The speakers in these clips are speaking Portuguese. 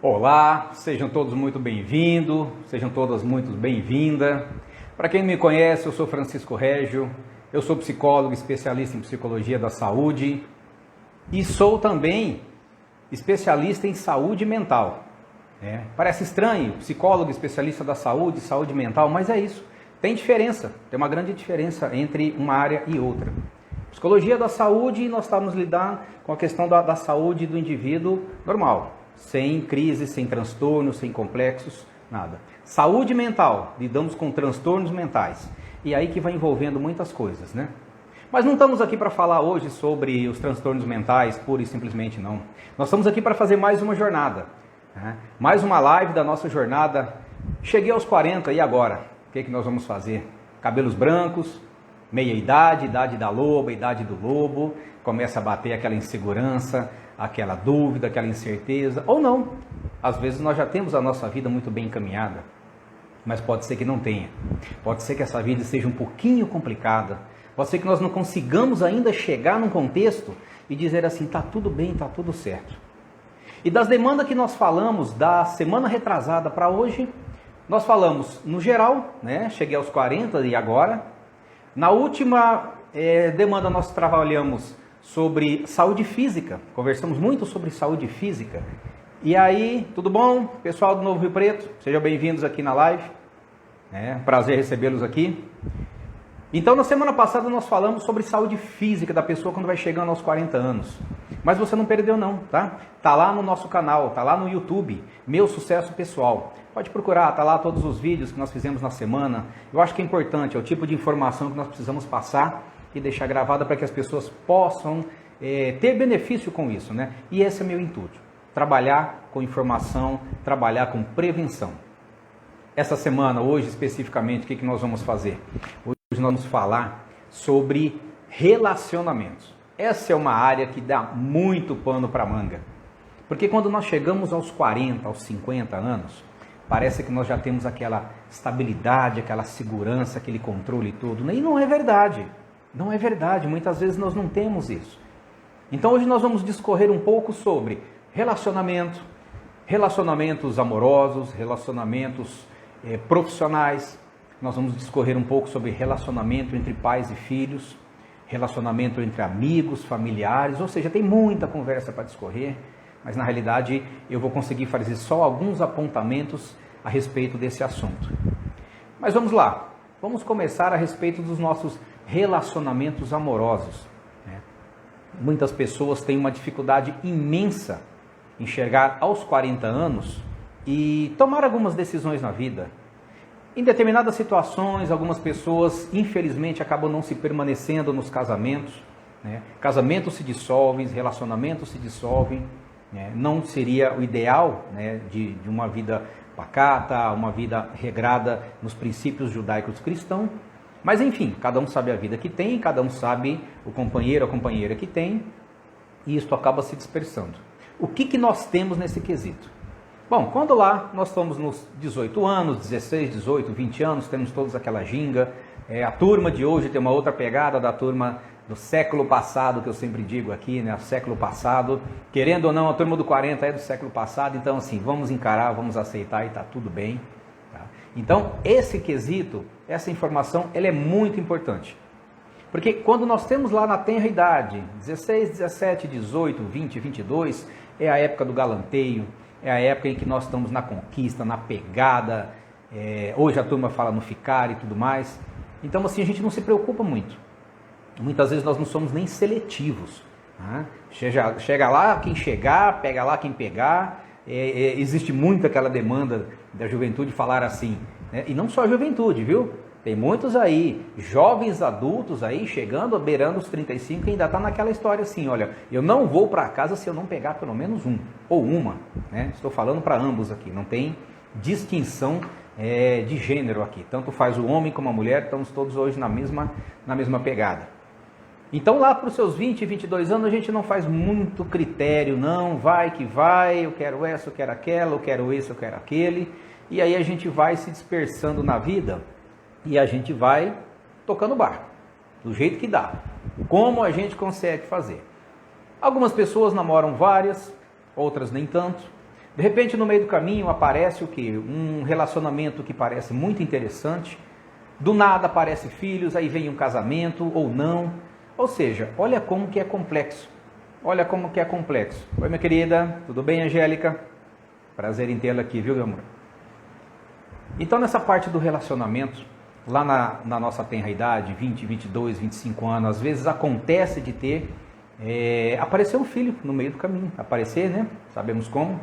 Olá, sejam todos muito bem-vindos, sejam todas muito bem-vindas. Para quem não me conhece, eu sou Francisco Régio, eu sou psicólogo, especialista em psicologia da saúde e sou também especialista em saúde mental. Parece estranho, psicólogo, especialista da saúde, saúde mental, mas é isso. Tem diferença, tem uma grande diferença entre uma área e outra. Psicologia da saúde, nós estamos lidando com a questão da saúde do indivíduo normal, sem crise, sem transtornos, sem complexos, nada. Saúde mental, lidamos com transtornos mentais. E aí que vai envolvendo muitas coisas, né? Mas não estamos aqui para falar hoje sobre os transtornos mentais, pura e simplesmente não. Nós estamos aqui para fazer mais uma jornada, né? Mais uma live da nossa jornada. Cheguei aos 40 e agora? O que nós vamos fazer? Cabelos brancos, meia idade, idade da loba, idade do lobo, começa a bater aquela insegurança, aquela dúvida, aquela incerteza, ou não. Às vezes nós já temos a nossa vida muito bem encaminhada, mas pode ser que não tenha. Pode ser que essa vida seja um pouquinho complicada, pode ser que nós não consigamos ainda chegar num contexto e dizer assim, tá tudo bem, tá tudo certo. E das demandas que nós falamos da semana retrasada para hoje, nós falamos no geral, né? Cheguei aos 40 e agora. Na última demanda nós trabalhamos sobre saúde física, conversamos muito sobre saúde física. E aí, tudo bom? Pessoal do Novo Rio Preto, sejam bem-vindos aqui na live. Prazer recebê-los aqui. Então, na semana passada nós falamos sobre saúde física da pessoa quando vai chegando aos 40 anos. Mas você não perdeu não, tá? Tá lá no nosso canal, tá lá no YouTube, Meu Sucesso Pessoal. Pode procurar, tá lá todos os vídeos que nós fizemos na semana. Eu acho que é importante, é o tipo de informação que nós precisamos passar e deixar gravada para que as pessoas possam ter benefício com isso, né? E esse é meu intuito, trabalhar com informação, trabalhar com prevenção. Essa semana, hoje especificamente, o que nós vamos fazer? Hoje nós vamos falar sobre relacionamentos. Essa é uma área que dá muito pano para manga. Porque quando nós chegamos aos 40, aos 50 anos, parece que nós já temos aquela estabilidade, aquela segurança, aquele controle todo. E não é verdade. Não é verdade. Muitas vezes nós não temos isso. Então hoje nós vamos discorrer um pouco sobre relacionamento, relacionamentos amorosos, relacionamentos profissionais. Nós vamos discorrer um pouco sobre relacionamento entre pais e filhos, relacionamento entre amigos, familiares, ou seja, tem muita conversa para discorrer, mas na realidade eu vou conseguir fazer só alguns apontamentos a respeito desse assunto. Mas vamos lá, vamos começar a respeito dos nossos relacionamentos amorosos. Muitas pessoas têm uma dificuldade imensa em chegar aos 40 anos e tomar algumas decisões na vida. Em determinadas situações, algumas pessoas, infelizmente, acabam não se permanecendo nos casamentos. Casamentos se dissolvem, relacionamentos se dissolvem. Não seria o ideal, de uma vida pacata, uma vida regrada nos princípios judaicos cristãos. Mas, enfim, cada um sabe a vida que tem, cada um sabe o companheiro, a companheira que tem, e isso acaba se dispersando. O que nós temos nesse quesito? Bom, quando lá nós estamos nos 18 anos, 16, 18, 20 anos, temos todos aquela ginga, a turma de hoje tem uma outra pegada da turma do século passado, que eu sempre digo aqui, né, século passado, querendo ou não, a turma do 40 é do século passado, então assim, vamos encarar, vamos aceitar e está tudo bem. Tá? Então, esse quesito, essa informação, ela é muito importante. Porque quando nós temos lá na tenra idade, 16, 17, 18, 20, 22, é a época do galanteio, é a época em que nós estamos na conquista, na pegada, hoje a turma fala no ficar e tudo mais. Então assim, a gente não se preocupa muito. Muitas vezes nós não somos nem seletivos. Tá? Chega lá quem chegar, pega lá quem pegar. Existe muito aquela demanda da juventude falar assim. E não só a juventude, viu? Tem muitos aí, jovens adultos aí, chegando, beirando os 35, e ainda está naquela história assim, olha, eu não vou para casa se eu não pegar pelo menos um, ou uma, Estou falando para ambos aqui, não tem distinção de gênero aqui, tanto faz o homem como a mulher, estamos todos hoje na mesma pegada. Então lá para os seus 20, 22 anos, a gente não faz muito critério, não, vai que vai, eu quero essa, eu quero aquela, eu quero esse, eu quero aquele, e aí a gente vai se dispersando na vida, e a gente vai tocando o barco, do jeito que dá, como a gente consegue fazer. Algumas pessoas namoram várias, outras nem tanto. De repente, no meio do caminho, aparece o quê? Um relacionamento que parece muito interessante. Do nada aparece filhos, aí vem um casamento ou não. Ou seja, olha como que é complexo. Olha como que é complexo. Oi, minha querida, tudo bem, Angélica? Prazer em tê-la aqui, viu, meu amor? Então, nessa parte do relacionamento, lá na nossa tenra idade, 20, 22, 25 anos, às vezes acontece de ter, aparecer um filho no meio do caminho. Aparecer, né? Sabemos como.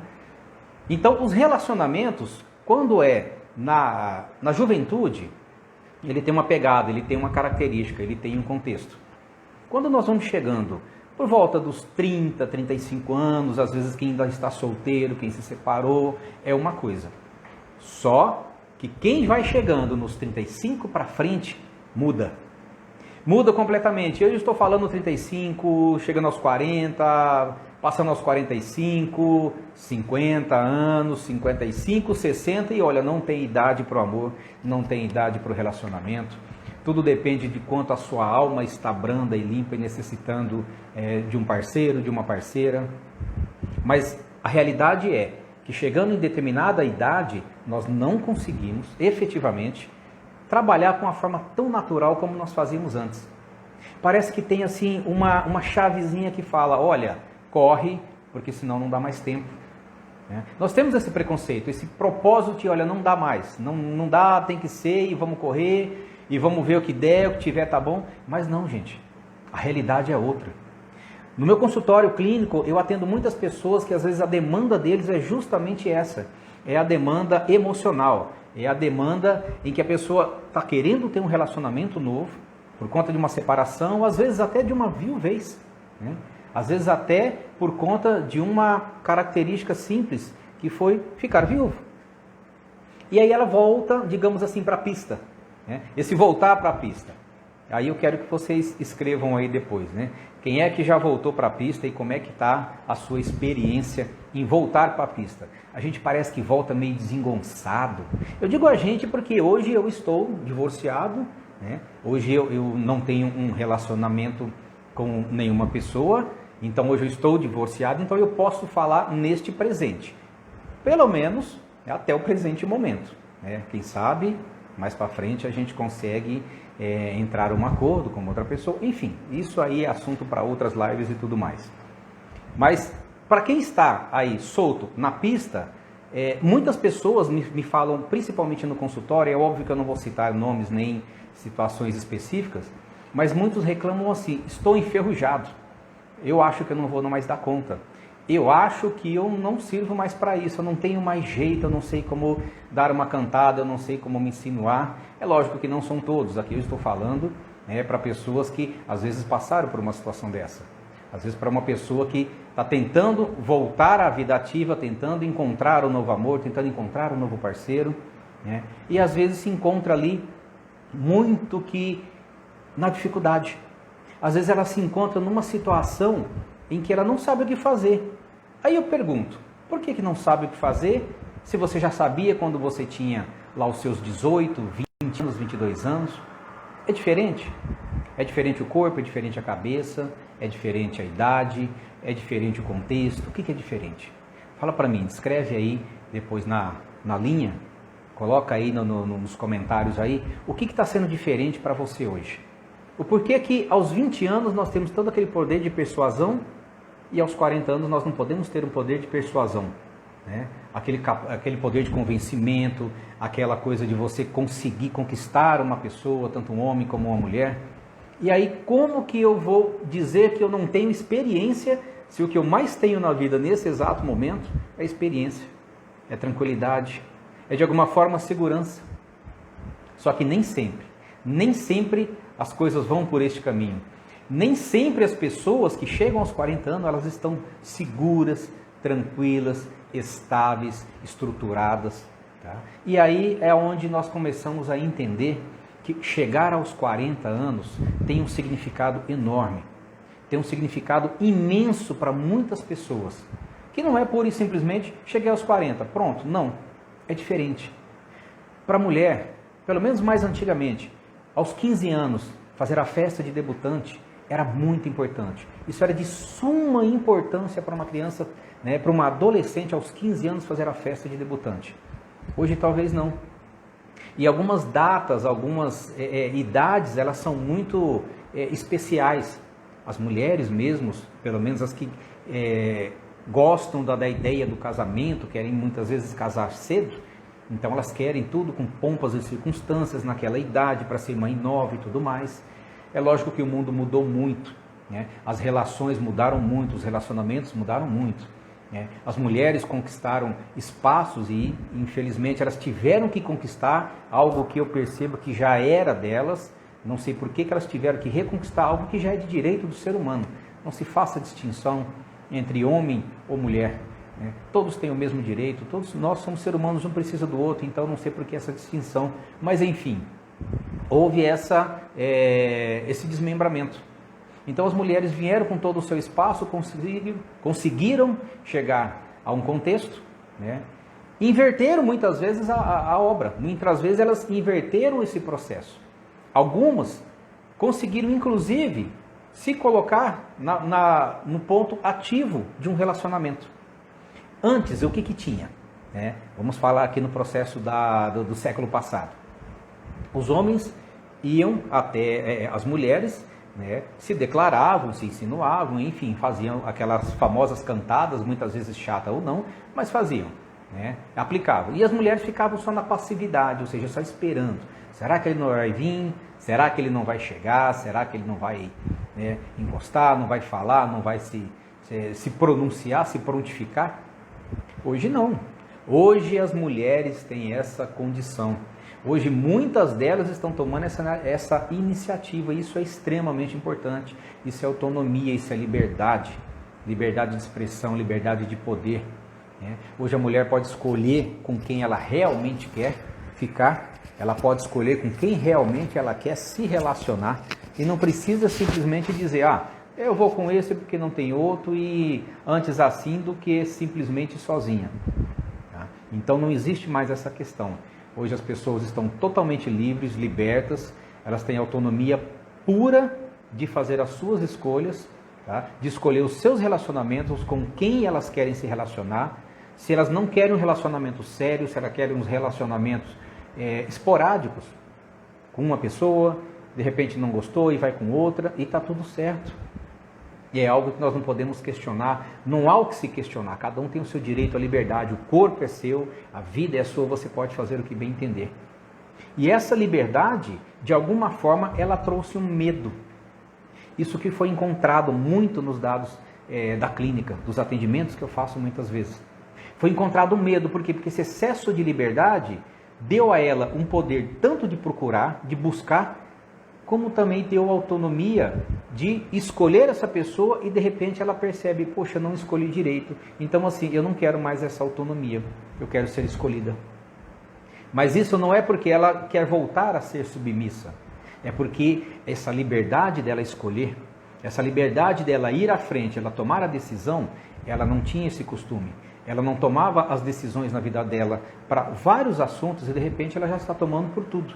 Então, os relacionamentos, quando é na juventude, ele tem uma pegada, ele tem uma característica, ele tem um contexto. Quando nós vamos chegando por volta dos 30, 35 anos, às vezes quem ainda está solteiro, quem se separou, é uma coisa. Só que quem vai chegando nos 35 para frente, muda. Muda completamente. Eu estou falando 35, chegando aos 40, passando aos 45, 50 anos, 55, 60 e olha, não tem idade para o amor, não tem idade para o relacionamento. Tudo depende de quanto a sua alma está branda e limpa e necessitando de um parceiro, de uma parceira. Mas a realidade é que chegando em determinada idade, nós não conseguimos efetivamente trabalhar com a forma tão natural como nós fazíamos antes. Parece que tem assim uma chavezinha que fala, olha, corre, porque senão não dá mais tempo. Nós temos esse preconceito, esse propósito de, olha, não dá mais, não dá, tem que ser e vamos correr e vamos ver o que der, o que tiver tá bom. Mas não, gente, a realidade é outra. No meu consultório clínico, eu atendo muitas pessoas que às vezes a demanda deles é justamente essa, é a demanda emocional, é a demanda em que a pessoa está querendo ter um relacionamento novo, por conta de uma separação, às vezes até de uma viuvez, né? Às vezes até por conta de uma característica simples, que foi ficar viúvo. E aí ela volta, digamos assim, para a pista. Né? Esse voltar para a pista. Aí eu quero que vocês escrevam aí depois, né? Quem é que já voltou para a pista e como é que está a sua experiência em voltar para a pista? A gente parece que volta meio desengonçado. Eu digo a gente porque hoje eu estou divorciado, né? Hoje eu não tenho um relacionamento com nenhuma pessoa, então hoje eu estou divorciado, então eu posso falar neste presente. Pelo menos até o presente momento. Né? Quem sabe, mais para frente a gente consegue entrar em um acordo com outra pessoa. Enfim, isso aí é assunto para outras lives e tudo mais. Mas para quem está aí solto na pista, muitas pessoas me falam, principalmente no consultório, é óbvio que eu não vou citar nomes nem situações específicas, mas muitos reclamam assim, estou enferrujado, eu acho que eu não vou mais dar conta, eu acho que eu não sirvo mais para isso, eu não tenho mais jeito, eu não sei como dar uma cantada, eu não sei como me insinuar. É lógico que não são todos, aqui eu estou falando para pessoas que às vezes passaram por uma situação dessa, às vezes para uma pessoa que está tentando voltar à vida ativa, tentando encontrar um novo amor, tentando encontrar um novo parceiro, né? E às vezes se encontra ali muito que na dificuldade. Às vezes ela se encontra numa situação em que ela não sabe o que fazer. Aí eu pergunto, por que não sabe o que fazer se você já sabia quando você tinha lá os seus 18, 20 anos, 22 anos? É diferente? É diferente o corpo, é diferente a cabeça, é diferente a idade, é diferente o contexto. O que é diferente? Fala para mim, escreve aí depois na linha, coloca aí nos comentários aí, o que está sendo diferente para você hoje? O porquê que aos 20 anos nós temos todo aquele poder de persuasão e aos 40 anos nós não podemos ter um poder de persuasão, né? Aquele poder de convencimento, aquela coisa de você conseguir conquistar uma pessoa, tanto um homem como uma mulher. E aí como que eu vou dizer que eu não tenho experiência se o que eu mais tenho na vida nesse exato momento é experiência, é tranquilidade, é de alguma forma segurança. Só que nem sempre as coisas vão por este caminho. Nem sempre as pessoas que chegam aos 40 anos, elas estão seguras, tranquilas, estáveis, estruturadas. Tá? E aí é onde nós começamos a entender que chegar aos 40 anos tem um significado enorme. Tem um significado imenso para muitas pessoas. Que não é pura e simplesmente cheguei aos 40, pronto. Não, é diferente. Para a mulher, pelo menos mais antigamente, aos 15 anos, fazer a festa de debutante era muito importante. Isso era de suma importância para uma criança né, para uma adolescente aos 15 anos fazer a festa de debutante. Hoje talvez não. E algumas datas, algumas idades, elas são muito especiais. As mulheres mesmo, pelo menos as que gostam da ideia do casamento, querem muitas vezes casar cedo, então elas querem tudo com pompas e circunstâncias naquela idade, para ser mãe nova e tudo mais. É lógico que o mundo mudou muito, né? As relações mudaram muito, os relacionamentos mudaram muito, né? As mulheres conquistaram espaços e, infelizmente, elas tiveram que conquistar algo que eu percebo que já era delas. Não sei por que elas tiveram que reconquistar algo que já é de direito do ser humano. Não se faça distinção entre homem ou mulher, né? Todos têm o mesmo direito, todos nós somos seres humanos, um precisa do outro, então não sei por que essa distinção. Mas enfim, houve esse desmembramento. Então as mulheres vieram com todo o seu espaço, conseguiram chegar a um contexto, né? Inverteram muitas vezes a obra, muitas vezes elas inverteram esse processo. Algumas conseguiram inclusive se colocar no ponto ativo de um relacionamento. Antes, o que tinha, né? Vamos falar aqui no processo do século passado. Os homens iam até as mulheres, né, se declaravam, se insinuavam, enfim, faziam aquelas famosas cantadas, muitas vezes chata ou não, mas faziam, né, aplicavam. E as mulheres ficavam só na passividade, ou seja, só esperando. Será que ele não vai vir? Será que ele não vai chegar? Será que ele não vai, né, encostar, não vai falar, não vai se pronunciar, se prontificar? Hoje não. Hoje as mulheres têm essa condição. Hoje muitas delas estão tomando essa iniciativa. Isso é extremamente importante. Isso é autonomia, isso é liberdade. Liberdade de expressão, liberdade de poder, né? Hoje a mulher pode escolher com quem ela realmente quer ficar. Ela pode escolher com quem realmente ela quer se relacionar. E não precisa simplesmente dizer, eu vou com esse porque não tem outro, e antes assim do que simplesmente sozinha. Tá? Então não existe mais essa questão. Hoje as pessoas estão totalmente livres, libertas, elas têm autonomia pura de fazer as suas escolhas, tá? De escolher os seus relacionamentos, com quem elas querem se relacionar. Se elas não querem um relacionamento sério, se elas querem uns relacionamentos esporádicos, com uma pessoa, de repente não gostou e vai com outra, e está tudo certo. E é algo que nós não podemos questionar, não há o que se questionar, cada um tem o seu direito à liberdade, o corpo é seu, a vida é sua, você pode fazer o que bem entender. E essa liberdade, de alguma forma, ela trouxe um medo. Isso que foi encontrado muito nos dados da clínica, dos atendimentos que eu faço muitas vezes. Foi encontrado um medo, por quê? Porque esse excesso de liberdade deu a ela um poder tanto de procurar, de buscar, como também deu autonomia de escolher essa pessoa e de repente ela percebe, poxa, eu não escolhi direito, então assim, eu não quero mais essa autonomia, eu quero ser escolhida. Mas isso não é porque ela quer voltar a ser submissa, é porque essa liberdade dela escolher, essa liberdade dela ir à frente, ela tomar a decisão, ela não tinha esse costume. Ela não tomava as decisões na vida dela para vários assuntos e de repente ela já está tomando por tudo.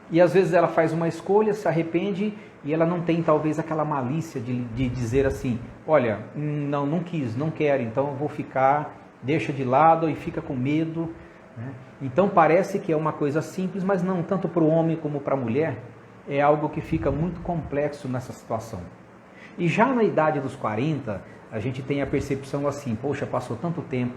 E às vezes ela faz uma escolha, se arrepende e ela não tem talvez aquela malícia de dizer assim, olha, não quis, não quero, então eu vou ficar, deixa de lado e fica com medo, né? Então parece que é uma coisa simples, mas não, tanto para o homem como para a mulher, é algo que fica muito complexo nessa situação. E já na idade dos 40, a gente tem a percepção assim, poxa, passou tanto tempo,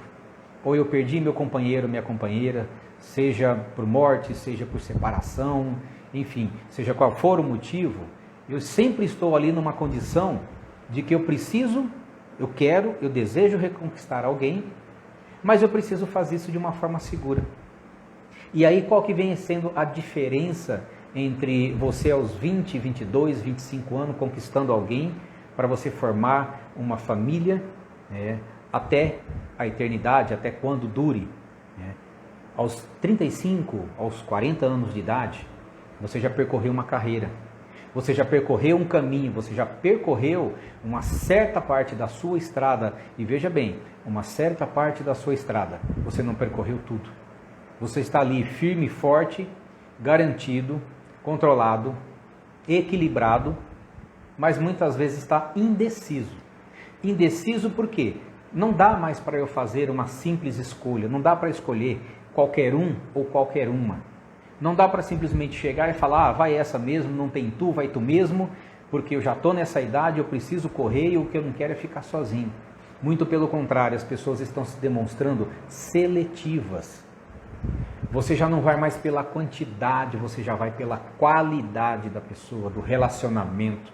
ou eu perdi meu companheiro, minha companheira, seja por morte, seja por separação, enfim, seja qual for o motivo, eu sempre estou ali numa condição de que eu preciso, eu quero, eu desejo reconquistar alguém, mas eu preciso fazer isso de uma forma segura. E aí qual que vem sendo a diferença entre você aos 20, 22, 25 anos conquistando alguém para você formar uma família, até a eternidade, até quando dure, né? Aos 35, aos 40 anos de idade, você já percorreu uma carreira, você já percorreu um caminho, você já percorreu uma certa parte da sua estrada, e veja bem, uma certa parte da sua estrada, você não percorreu tudo. Você está ali firme e forte, garantido, controlado, equilibrado, mas muitas vezes está indeciso. Indeciso por quê? Não dá mais para eu fazer uma simples escolha, não dá para escolher qualquer um ou qualquer uma. Não dá para simplesmente chegar e falar, vai essa mesmo, não tem tu, vai tu mesmo, porque eu já estou nessa idade, eu preciso correr e o que eu não quero é ficar sozinho. Muito pelo contrário, as pessoas estão se demonstrando seletivas. Você já não vai mais pela quantidade, você já vai pela qualidade da pessoa, do relacionamento.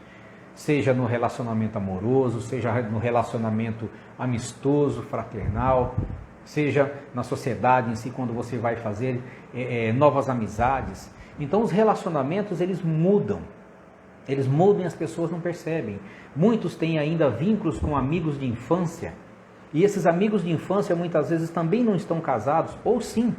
Seja no relacionamento amoroso, seja no relacionamento amistoso, fraternal, seja na sociedade em si, quando você vai fazer novas amizades. Então os relacionamentos, eles mudam e as pessoas não percebem. Muitos têm ainda vínculos com amigos de infância, e esses amigos de infância muitas vezes também não estão casados, ou sim.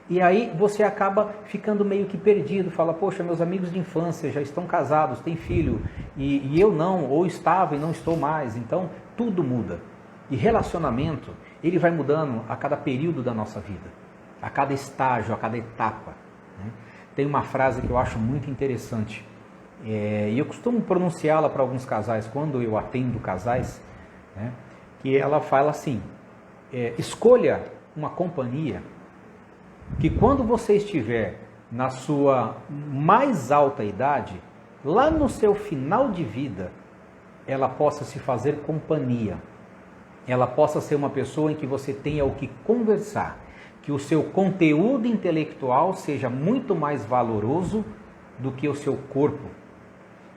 E aí você acaba ficando meio que perdido, fala, poxa, meus amigos de infância já estão casados, têm filho, e eu não, ou estava e não estou mais. Então tudo muda. E relacionamento, ele vai mudando a cada período da nossa vida, a cada estágio, a cada etapa, né? Tem uma frase que eu acho muito interessante, e eu costumo pronunciá-la para alguns casais, quando eu atendo casais, né? Que ela fala assim, escolha uma companhia que quando você estiver na sua mais alta idade, lá no seu final de vida, ela possa se fazer companhia, ela possa ser uma pessoa em que você tenha o que conversar, que o seu conteúdo intelectual seja muito mais valoroso do que o seu corpo.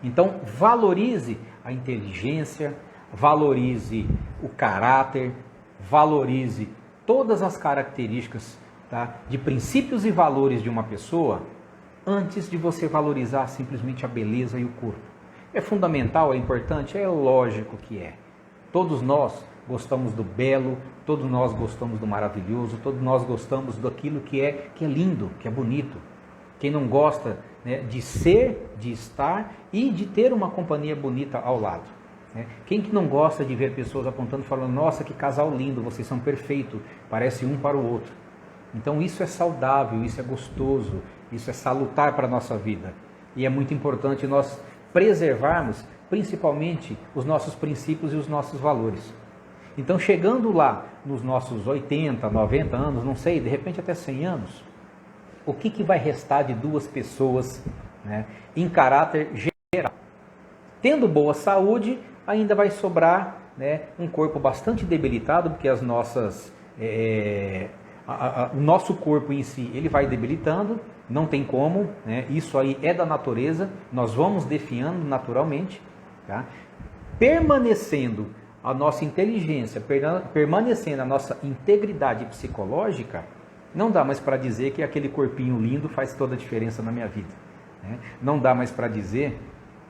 Então, valorize a inteligência, valorize o caráter, valorize todas as características, tá, de princípios e valores de uma pessoa, antes de você valorizar simplesmente a beleza e o corpo. É fundamental, é importante? É lógico que é. Todos nós gostamos do belo, todos nós gostamos do maravilhoso, todos nós gostamos daquilo que é lindo, que é bonito. Quem não gosta, né, de ser, de estar e de ter uma companhia bonita ao lado, né? Quem que não gosta de ver pessoas apontando e falando, nossa, que casal lindo, vocês são perfeitos, parece um para o outro. Então isso é saudável, isso é gostoso, isso é salutar para a nossa vida. E é muito importante nós preservarmos principalmente os nossos princípios e os nossos valores. Então chegando lá nos nossos 80, 90 anos, não sei, de repente até 100 anos, o que vai restar de duas pessoas, né, em caráter geral? Tendo boa saúde, ainda vai sobrar, né, um corpo bastante debilitado, porque as nossas... o nosso corpo em si, ele vai debilitando, não tem como, né? Isso aí é da natureza, nós vamos definhando naturalmente, tá? Permanecendo a nossa inteligência, permanecendo a nossa integridade psicológica, não dá mais para dizer que aquele corpinho lindo faz toda a diferença na minha vida, né? Não dá mais para dizer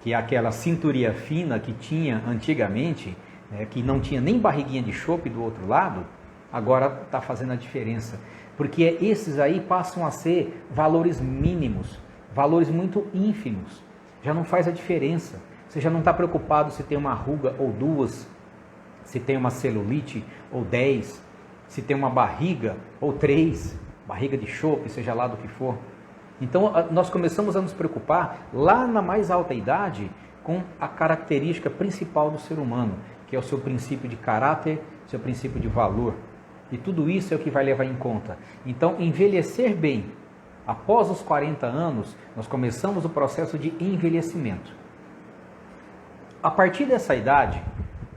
que aquela cinturinha fina que tinha antigamente, né, que não tinha nem barriguinha de chope do outro lado, agora está fazendo a diferença, porque esses aí passam a ser valores mínimos, valores muito ínfimos, já não faz a diferença, você já não está preocupado se tem uma ruga ou duas, se tem uma celulite ou 10, se tem uma barriga ou 3, barriga de chope, seja lá do que for. Então nós começamos a nos preocupar lá na mais alta idade com a característica principal do ser humano, que é o seu princípio de caráter, seu princípio de valor. E tudo isso é o que vai levar em conta. Então, envelhecer bem. Após os 40 anos, nós começamos o processo de envelhecimento. A partir dessa idade,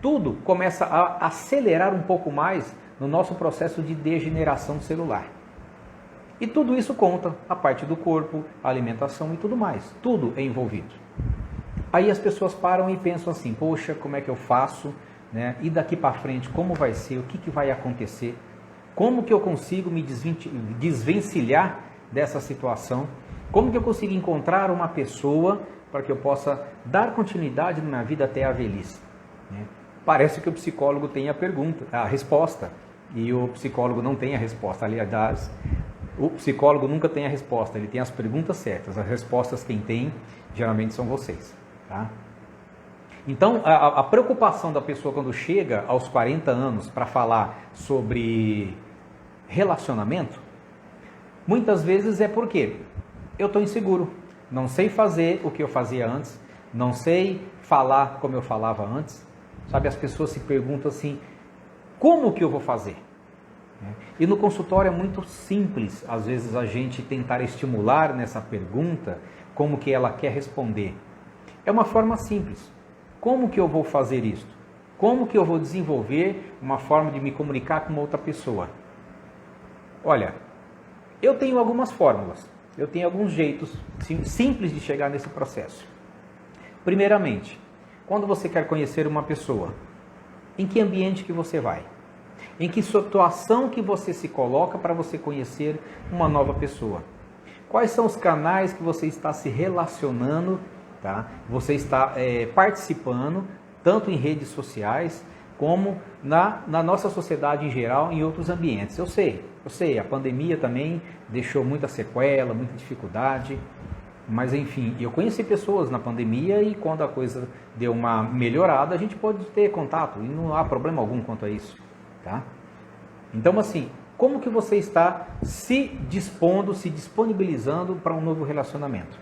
tudo começa a acelerar um pouco mais no nosso processo de degeneração celular. E tudo isso conta, a parte do corpo, a alimentação e tudo mais. Tudo é envolvido. Aí as pessoas param e pensam assim, poxa, como é que eu faço? Né? E daqui para frente, como vai ser? O que vai acontecer? Como que eu consigo me desvencilhar dessa situação? Como que eu consigo encontrar uma pessoa para que eu possa dar continuidade na minha vida até a velhice? Né? Parece que o psicólogo tem a resposta, e o psicólogo não tem a resposta. Aliás, o psicólogo nunca tem a resposta, ele tem as perguntas certas. As respostas quem tem, geralmente são vocês, tá? Então, a preocupação da pessoa quando chega aos 40 anos para falar sobre relacionamento, muitas vezes é porque eu estou inseguro, não sei fazer o que eu fazia antes, não sei falar como eu falava antes, sabe? As pessoas se perguntam assim, Como que eu vou fazer? E no consultório é muito simples, às vezes, a gente tentar estimular nessa pergunta como que ela quer responder. É uma forma simples. Como que eu vou fazer isso? Como que eu vou desenvolver uma forma de me comunicar com uma outra pessoa? Olha, eu tenho algumas fórmulas, eu tenho alguns jeitos simples de chegar nesse processo. Primeiramente, quando você quer conhecer uma pessoa, em que ambiente que você vai? Em que situação que você se coloca para você conhecer uma nova pessoa? Quais são os canais que você está se relacionando, tá? Você está participando, tanto em redes sociais, como na nossa sociedade em geral, em outros ambientes. Eu sei, a pandemia também deixou muita sequela, muita dificuldade, mas enfim, eu conheci pessoas na pandemia e quando a coisa deu uma melhorada, a gente pode ter contato e não há problema algum quanto a isso, tá? Então assim, como que você está se dispondo, se disponibilizando para um novo relacionamento?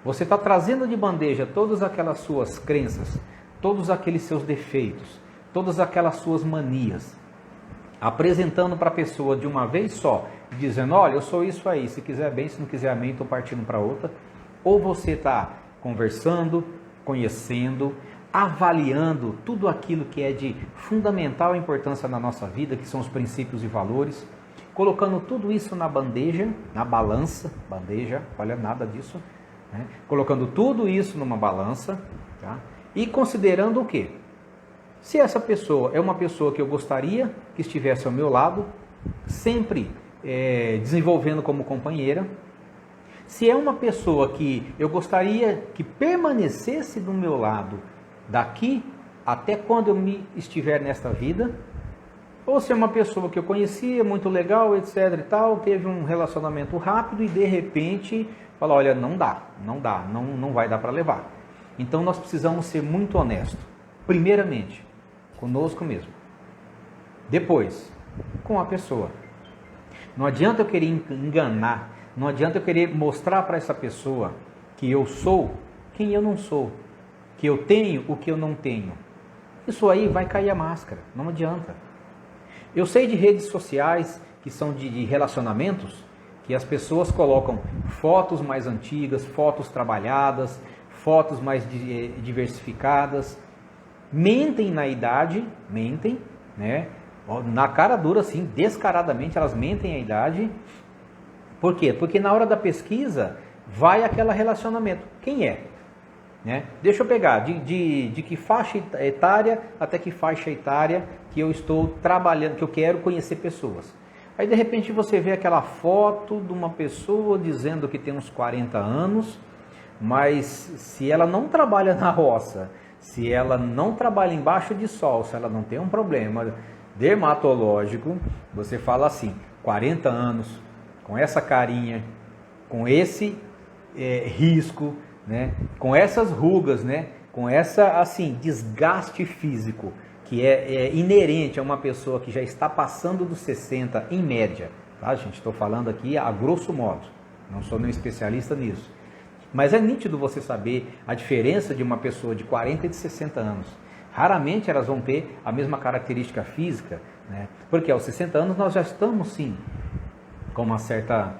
Você está trazendo de bandeja todas aquelas suas crenças, todos aqueles seus defeitos, todas aquelas suas manias, apresentando para a pessoa de uma vez só, dizendo, olha, eu sou isso aí, se quiser bem, se não quiser bem, estou partindo para outra. Ou você está conversando, conhecendo, avaliando tudo aquilo que é de fundamental importância na nossa vida, que são os princípios e valores, colocando tudo isso na bandeja, na balança, bandeja, olha, nada disso, né? Colocando tudo isso numa balança, tá? E considerando o quê? Se essa pessoa é uma pessoa que eu gostaria que estivesse ao meu lado, sempre desenvolvendo como companheira, se é uma pessoa que eu gostaria que permanecesse do meu lado daqui até quando eu estiver nesta vida, ou se é uma pessoa que eu conhecia, muito legal, etc e tal, teve um relacionamento rápido e de repente fala, olha, não vai dar para levar. Então nós precisamos ser muito honestos. Primeiramente, conosco mesmo. Depois, com a pessoa. Não adianta eu querer enganar, não adianta eu querer mostrar para essa pessoa que eu sou quem eu não sou, que eu tenho o que eu não tenho. Isso aí vai cair a máscara, não adianta. Eu sei de redes sociais que são de relacionamentos, que as pessoas colocam fotos mais antigas, fotos trabalhadas, fotos mais diversificadas, mentem na idade, mentem, né? Na cara dura, assim, descaradamente, elas mentem a idade. Por quê? Porque na hora da pesquisa, vai aquele relacionamento. Quem é? Né? Deixa eu pegar, de que faixa etária até que faixa etária que eu estou trabalhando, que eu quero conhecer pessoas. Aí, de repente, você vê aquela foto de uma pessoa dizendo que tem uns 40 anos, mas se ela não trabalha na roça, se ela não trabalha embaixo de sol, se ela não tem um problema dermatológico, você fala assim, 40 anos, com essa carinha, com esse risco, né? Com essas rugas, né? Com essa, assim, desgaste físico, que é inerente a uma pessoa que já está passando dos 60 em média, tá, gente? Estou falando aqui a grosso modo, não sou nenhum especialista nisso. Mas é nítido você saber a diferença de uma pessoa de 40 e de 60 anos. Raramente elas vão ter a mesma característica física, né? Porque aos 60 anos nós já estamos, sim, com uma certa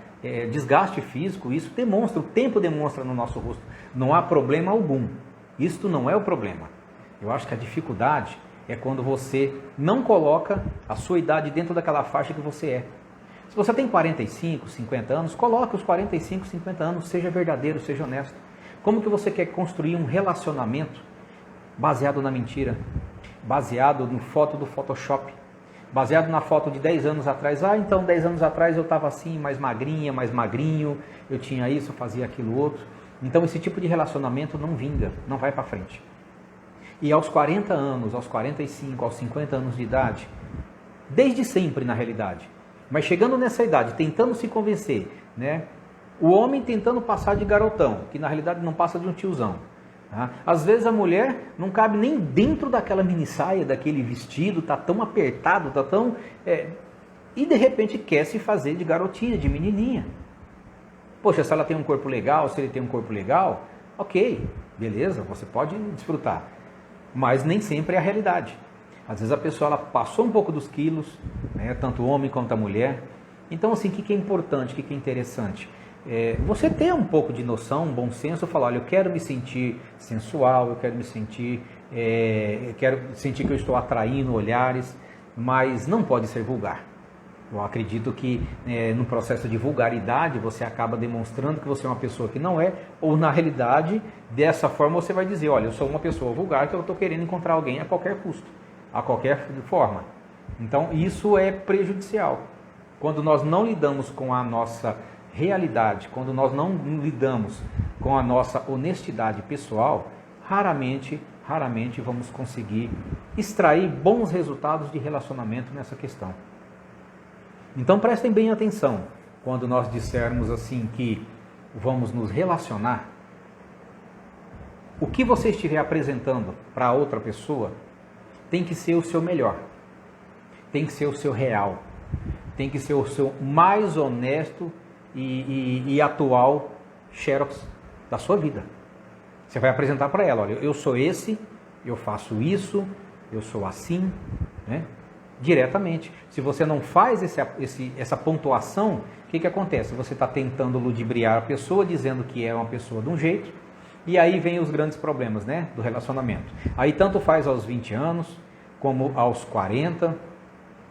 desgaste físico. Isso demonstra, o tempo demonstra no nosso rosto. Não há problema algum. Isto não é o problema. Eu acho que a dificuldade é quando você não coloca a sua idade dentro daquela faixa que você é. Se você tem 45, 50 anos, coloque os 45, 50 anos, seja verdadeiro, seja honesto. Como que você quer construir um relacionamento baseado na mentira, baseado no foto do Photoshop, baseado na foto de 10 anos atrás? Ah, então 10 anos atrás eu estava assim, mais magrinha, mais magrinho, eu tinha isso, fazia aquilo outro. Então esse tipo de relacionamento não vinga, não vai para frente. E aos 40 anos, aos 45, aos 50 anos de idade, desde sempre na realidade, mas chegando nessa idade, tentando se convencer, né? O homem tentando passar de garotão, que na realidade não passa de um tiozão. Tá? Às vezes a mulher não cabe nem dentro daquela mini saia, daquele vestido, tá tão apertado, tá tão... E de repente quer se fazer de garotinha, de menininha. Poxa, se ela tem um corpo legal, se ele tem um corpo legal, ok, beleza, você pode desfrutar. Mas nem sempre é a realidade. Às vezes a pessoa ela passou um pouco dos quilos, né, tanto o homem quanto a mulher. Então, assim, o que é importante, o que é interessante? Você ter um pouco de noção, um bom senso, falar, olha, eu quero me sentir sensual, eu quero me sentir, que eu estou atraindo olhares, mas não pode ser vulgar. Eu acredito que no processo de vulgaridade você acaba demonstrando que você é uma pessoa que não é, ou na realidade, dessa forma você vai dizer, olha, eu sou uma pessoa vulgar que eu estou querendo encontrar alguém a qualquer custo, a qualquer forma. Então isso é prejudicial. Quando nós não lidamos com a nossa realidade, quando nós não lidamos com a nossa honestidade pessoal, raramente vamos conseguir extrair bons resultados de relacionamento nessa questão. Então prestem bem atenção, quando nós dissermos assim que vamos nos relacionar, o que você estiver apresentando para outra pessoa tem que ser o seu melhor, tem que ser o seu real, tem que ser o seu mais honesto e atual xerox da sua vida. Você vai apresentar para ela, olha, eu sou esse, eu faço isso, eu sou assim, né? Diretamente. Se você não faz essa pontuação, o que acontece? Você está tentando ludibriar a pessoa, dizendo que é uma pessoa de um jeito, e aí vem os grandes problemas, né, do relacionamento. Aí tanto faz aos 20 anos, como aos 40,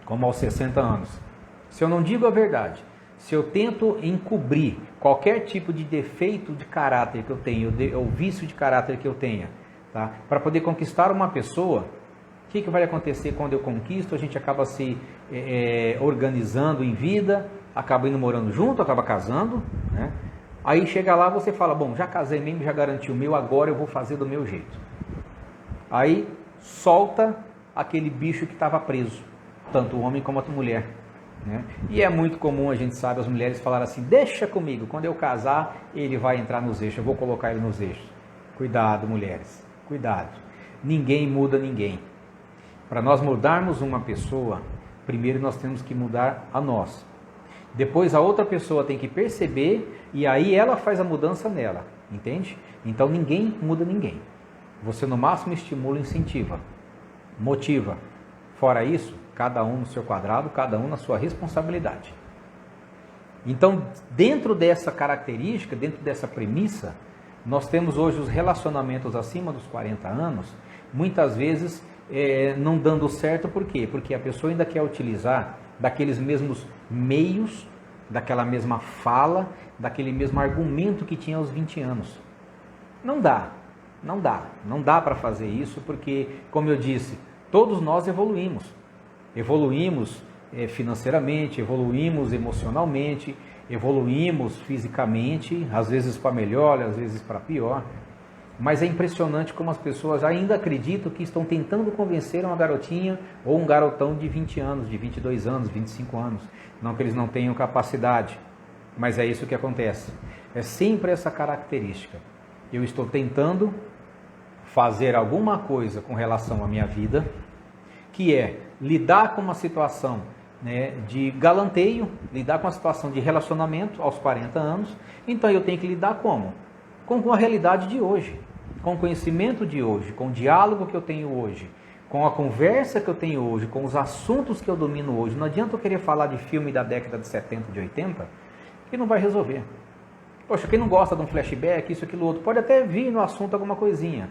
como aos 60 anos. Se eu não digo a verdade, se eu tento encobrir qualquer tipo de defeito de caráter que eu tenho, ou vício de caráter que eu tenha, tá, para poder conquistar uma pessoa, o que vai acontecer quando eu conquisto? A gente acaba se organizando em vida, acaba indo morando junto, acaba casando, né? Aí chega lá, você fala, bom, já casei mesmo, já garanti o meu, agora eu vou fazer do meu jeito. Aí solta aquele bicho que estava preso, tanto o homem como a mulher, né? E é muito comum, a gente sabe, as mulheres falarem assim, deixa comigo, quando eu casar, ele vai entrar nos eixos, eu vou colocar ele nos eixos. Cuidado, mulheres, cuidado. Ninguém muda ninguém. Para nós mudarmos uma pessoa, primeiro nós temos que mudar a nós. Depois a outra pessoa tem que perceber e aí ela faz a mudança nela, entende? Então ninguém muda ninguém. Você no máximo estimula e incentiva, motiva. Fora isso, cada um no seu quadrado, cada um na sua responsabilidade. Então, dentro dessa característica, dentro dessa premissa, nós temos hoje os relacionamentos acima dos 40 anos, muitas vezes não dando certo, por quê? Porque a pessoa ainda quer utilizar daqueles mesmos meios, daquela mesma fala, daquele mesmo argumento que tinha aos 20 anos. Não dá para fazer isso, porque, como eu disse, todos nós evoluímos financeiramente, evoluímos emocionalmente, evoluímos fisicamente, às vezes para melhor, às vezes para pior. Mas é impressionante como as pessoas ainda acreditam que estão tentando convencer uma garotinha ou um garotão de 20 anos, de 22 anos, 25 anos. Não que eles não tenham capacidade, mas é isso que acontece. É sempre essa característica. Eu estou tentando fazer alguma coisa com relação à minha vida, que é lidar com uma situação, né, de galanteio, lidar com uma situação de relacionamento aos 40 anos. Então eu tenho que lidar como? Com a realidade de hoje, com o conhecimento de hoje, com o diálogo que eu tenho hoje, com a conversa que eu tenho hoje, com os assuntos que eu domino hoje. Não adianta eu querer falar de filme da década de 70, de 80, que não vai resolver. Poxa, quem não gosta de um flashback, isso, aquilo, outro, pode até vir no assunto alguma coisinha,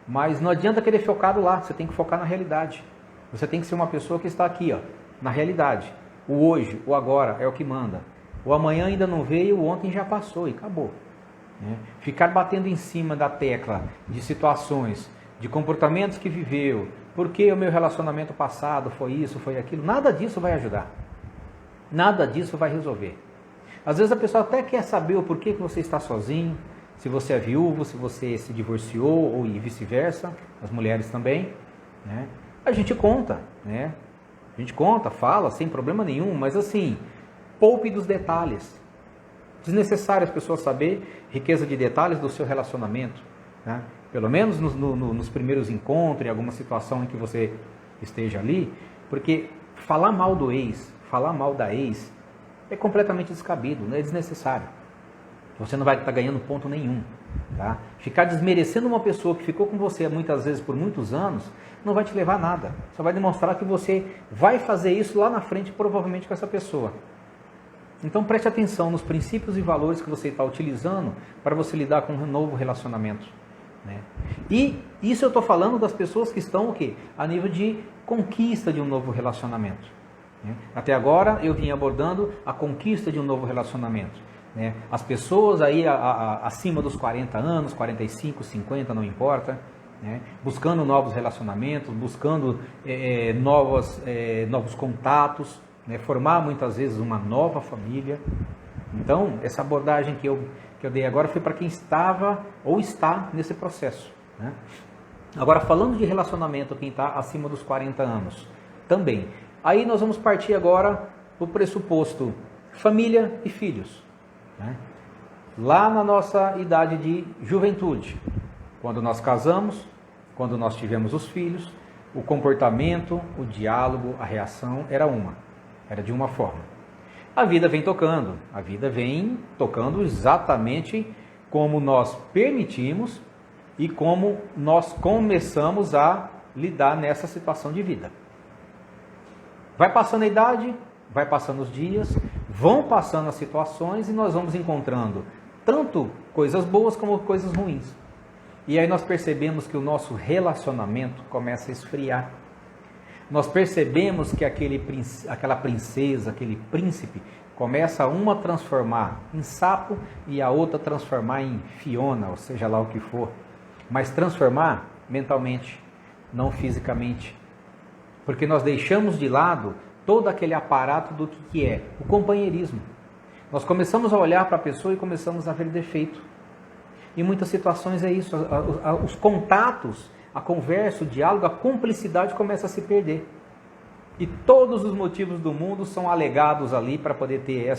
mas não adianta querer focado lá, você tem que focar na realidade. Você tem que ser uma pessoa que está aqui, ó, na realidade. O hoje, o agora é o que manda. O amanhã ainda não veio, o ontem já passou e acabou. Ficar batendo em cima da tecla de situações, de comportamentos que viveu, porque o meu relacionamento passado foi isso, foi aquilo, nada disso vai ajudar, nada disso vai resolver. Às vezes a pessoa até quer saber o porquê que você está sozinho, se você é viúvo, se você se divorciou ou e vice-versa, as mulheres também, né? A gente conta, né? A gente conta, fala, sem problema nenhum, mas assim, poupe dos detalhes. Desnecessário as pessoas saber riqueza de detalhes do seu relacionamento, né? Pelo menos nos primeiros encontros, em alguma situação em que você esteja ali, porque falar mal do ex, falar mal da ex, é completamente descabido, é desnecessário. Você não vai estar ganhando ponto nenhum. Tá? Ficar desmerecendo uma pessoa que ficou com você muitas vezes por muitos anos, não vai te levar a nada. Só vai demonstrar que você vai fazer isso lá na frente, provavelmente com essa pessoa. Então preste atenção nos princípios e valores que você está utilizando para você lidar com um novo relacionamento. Né? E isso eu estou falando das pessoas que estão o quê? A nível de conquista de um novo relacionamento. Né? Até agora eu vim abordando a conquista de um novo relacionamento. Né? As pessoas aí acima dos 40 anos, 45, 50, não importa, né? Buscando novos relacionamentos, buscando novos contatos, né? Formar muitas vezes uma nova família. Então, essa abordagem que eu dei agora foi para quem estava ou está nesse processo. Né? Agora, falando de relacionamento, quem está acima dos 40 anos, também. Aí nós vamos partir agora para o pressuposto família e filhos. Né? Lá na nossa idade de juventude, quando nós casamos, quando nós tivemos os filhos, o comportamento, o diálogo, a reação era de uma forma. A vida vem tocando exatamente como nós permitimos e como nós começamos a lidar nessa situação de vida. Vai passando a idade, vai passando os dias, vão passando as situações e nós vamos encontrando tanto coisas boas como coisas ruins. E aí nós percebemos que o nosso relacionamento começa a esfriar. Nós percebemos que aquela princesa, aquele príncipe, começa uma a transformar em sapo e a outra a transformar em Fiona, ou seja lá o que for. Mas transformar mentalmente, não fisicamente. Porque nós deixamos de lado todo aquele aparato do que é o companheirismo. Nós começamos a olhar para a pessoa e começamos a ver defeito. Em muitas situações é isso, os contatos, a conversa, o diálogo, a cumplicidade começa a se perder. E todos os motivos do mundo são alegados ali para poder ter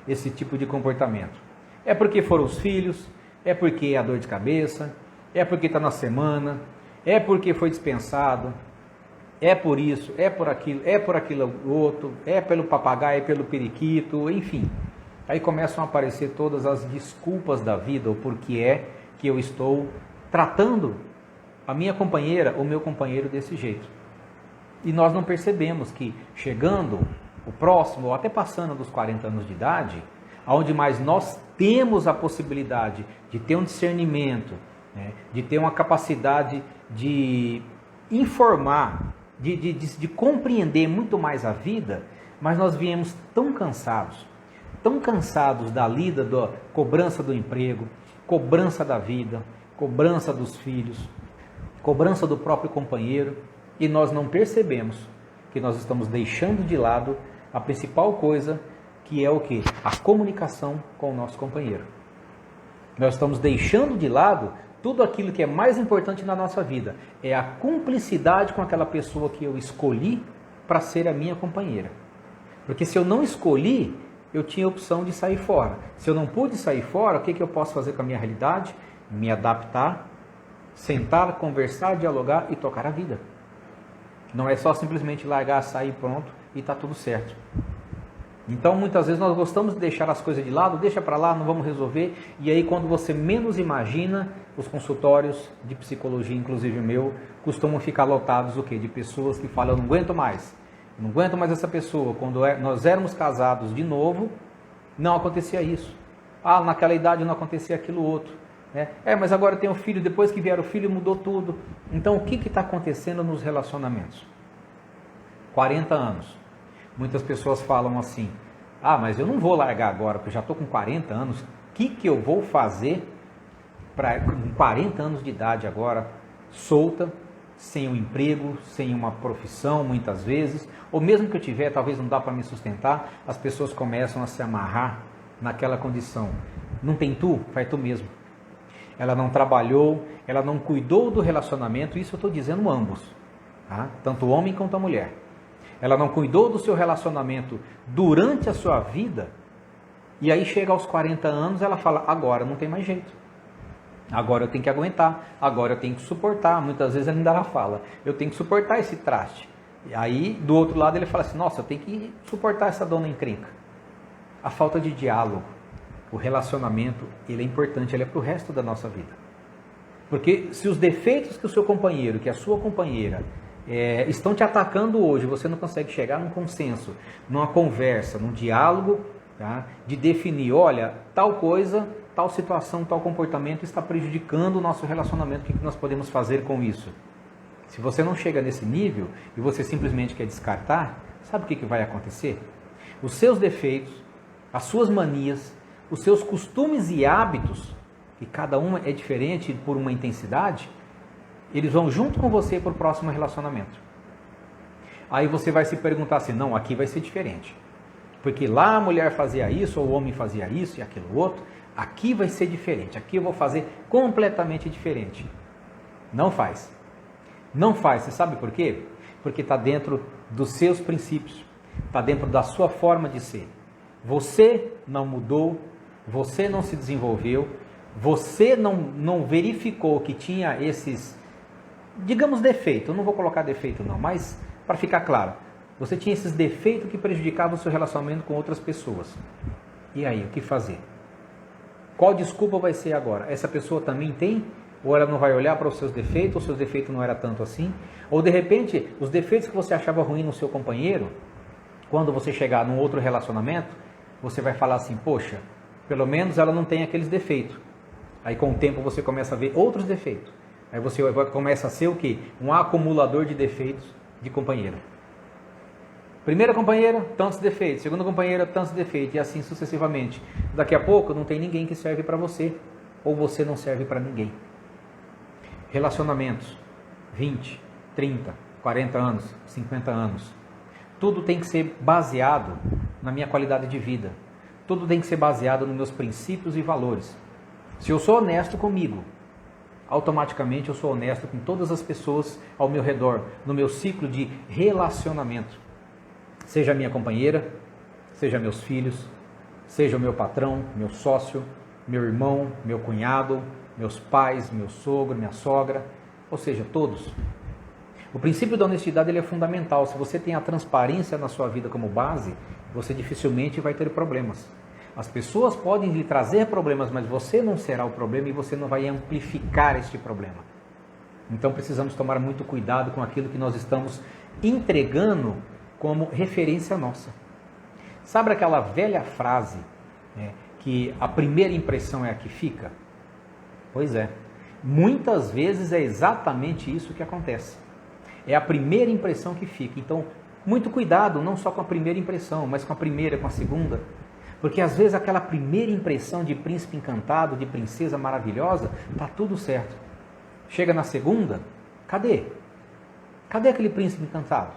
esse tipo de comportamento. É porque foram os filhos, é porque é a dor de cabeça, é porque está na semana, é porque foi dispensado, é por isso, é por aquilo outro, é pelo papagaio, é pelo periquito, enfim. Aí começam a aparecer todas as desculpas da vida, o porquê é que eu estou tratando a minha companheira, o meu companheiro desse jeito. E nós não percebemos que chegando o próximo, ou até passando dos 40 anos de idade, onde mais nós temos a possibilidade de ter um discernimento, né, de ter uma capacidade de informar, de compreender muito mais a vida, mas nós viemos tão cansados da lida, da cobrança do emprego, cobrança da vida, cobrança dos filhos, cobrança do próprio companheiro, e nós não percebemos que nós estamos deixando de lado a principal coisa, que é o quê? A comunicação com o nosso companheiro. Nós estamos deixando de lado tudo aquilo que é mais importante na nossa vida, é a cumplicidade com aquela pessoa que eu escolhi para ser a minha companheira. Porque se eu não escolhi, eu tinha a opção de sair fora. Se eu não pude sair fora, o que eu posso fazer com a minha realidade? Me adaptar, sentar, conversar, dialogar e tocar a vida. Não é só simplesmente largar, sair, pronto e está tudo certo. Então muitas vezes nós gostamos de deixar as coisas de lado, deixa para lá, não vamos resolver. E aí quando você menos imagina, os consultórios de psicologia, inclusive o meu, costumam ficar lotados o quê? De pessoas que falam, eu não aguento mais essa pessoa. Quando nós éramos casados de novo, não acontecia isso. Ah, naquela idade não acontecia aquilo outro. Mas agora tem um filho, depois que vier o filho mudou tudo. Então o que está acontecendo nos relacionamentos? 40 anos. Muitas pessoas falam assim, mas eu não vou largar agora, porque eu já estou com 40 anos. O que eu vou fazer com 40 anos de idade agora, solta, sem um emprego, sem uma profissão muitas vezes, ou mesmo que eu tiver, talvez não dá para me sustentar, as pessoas começam a se amarrar naquela condição. Não tem tu? Faz tu mesmo. Ela não trabalhou, ela não cuidou do relacionamento, isso eu estou dizendo ambos, tá? Tanto o homem quanto a mulher. Ela não cuidou do seu relacionamento durante a sua vida, e aí chega aos 40 anos, ela fala, agora não tem mais jeito. Agora eu tenho que aguentar, agora eu tenho que suportar. Muitas vezes ela ainda fala, eu tenho que suportar esse traste. E aí, do outro lado, ele fala assim, nossa, eu tenho que suportar essa dona encrenca. A falta de diálogo, o relacionamento, ele é importante, ele é para o resto da nossa vida. Porque se os defeitos que o seu companheiro, que a sua companheira estão te atacando hoje, você não consegue chegar num consenso, numa conversa, num diálogo, tá? De definir, olha, tal coisa, tal situação, tal comportamento está prejudicando o nosso relacionamento, o que nós podemos fazer com isso? Se você não chega nesse nível e você simplesmente quer descartar, sabe o que vai acontecer? Os seus defeitos, as suas manias, os seus costumes e hábitos, que cada um é diferente por uma intensidade, eles vão junto com você para o próximo relacionamento. Aí você vai se perguntar assim, não, aqui vai ser diferente. Porque lá a mulher fazia isso, ou o homem fazia isso e aquilo outro, aqui vai ser diferente, aqui eu vou fazer completamente diferente. Não faz. Não faz, você sabe por quê? Porque está dentro dos seus princípios, está dentro da sua forma de ser. Você não mudou, você não se desenvolveu, você não verificou que tinha esses, digamos, defeitos. Eu não vou colocar defeito não, mas para ficar claro, você tinha esses defeitos que prejudicavam o seu relacionamento com outras pessoas. E aí, o que fazer? Qual desculpa vai ser agora? Essa pessoa também tem? Ou ela não vai olhar para os seus defeitos, ou seus defeitos não era tanto assim? Ou de repente, os defeitos que você achava ruim no seu companheiro, quando você chegar num outro relacionamento, você vai falar assim, poxa, pelo menos ela não tem aqueles defeitos. Aí com o tempo você começa a ver outros defeitos. Aí você começa a ser o quê? Um acumulador de defeitos de companheiro. Primeira companheira, tantos defeitos. Segunda companheira, tantos defeitos. E assim sucessivamente. Daqui a pouco não tem ninguém que serve para você. Ou você não serve para ninguém. Relacionamentos. 20, 30, 40 anos, 50 anos. Tudo tem que ser baseado na minha qualidade de vida. Tudo tem que ser baseado nos meus princípios e valores. Se eu sou honesto comigo, automaticamente eu sou honesto com todas as pessoas ao meu redor, no meu ciclo de relacionamento. Seja minha companheira, seja meus filhos, seja o meu patrão, meu sócio, meu irmão, meu cunhado, meus pais, meu sogro, minha sogra, ou seja, todos. O princípio da honestidade ele é fundamental. Se você tem a transparência na sua vida como base, você dificilmente vai ter problemas. As pessoas podem lhe trazer problemas, mas você não será o problema e você não vai amplificar este problema. Então precisamos tomar muito cuidado com aquilo que nós estamos entregando como referência nossa. Sabe aquela velha frase, que a primeira impressão é a que fica? Pois é, muitas vezes é exatamente isso que acontece. É a primeira impressão que fica. Então, muito cuidado, não só com a primeira impressão, mas com a primeira, com a segunda. Porque às vezes aquela primeira impressão de príncipe encantado, de princesa maravilhosa, está tudo certo. Chega na segunda, cadê? Cadê aquele príncipe encantado?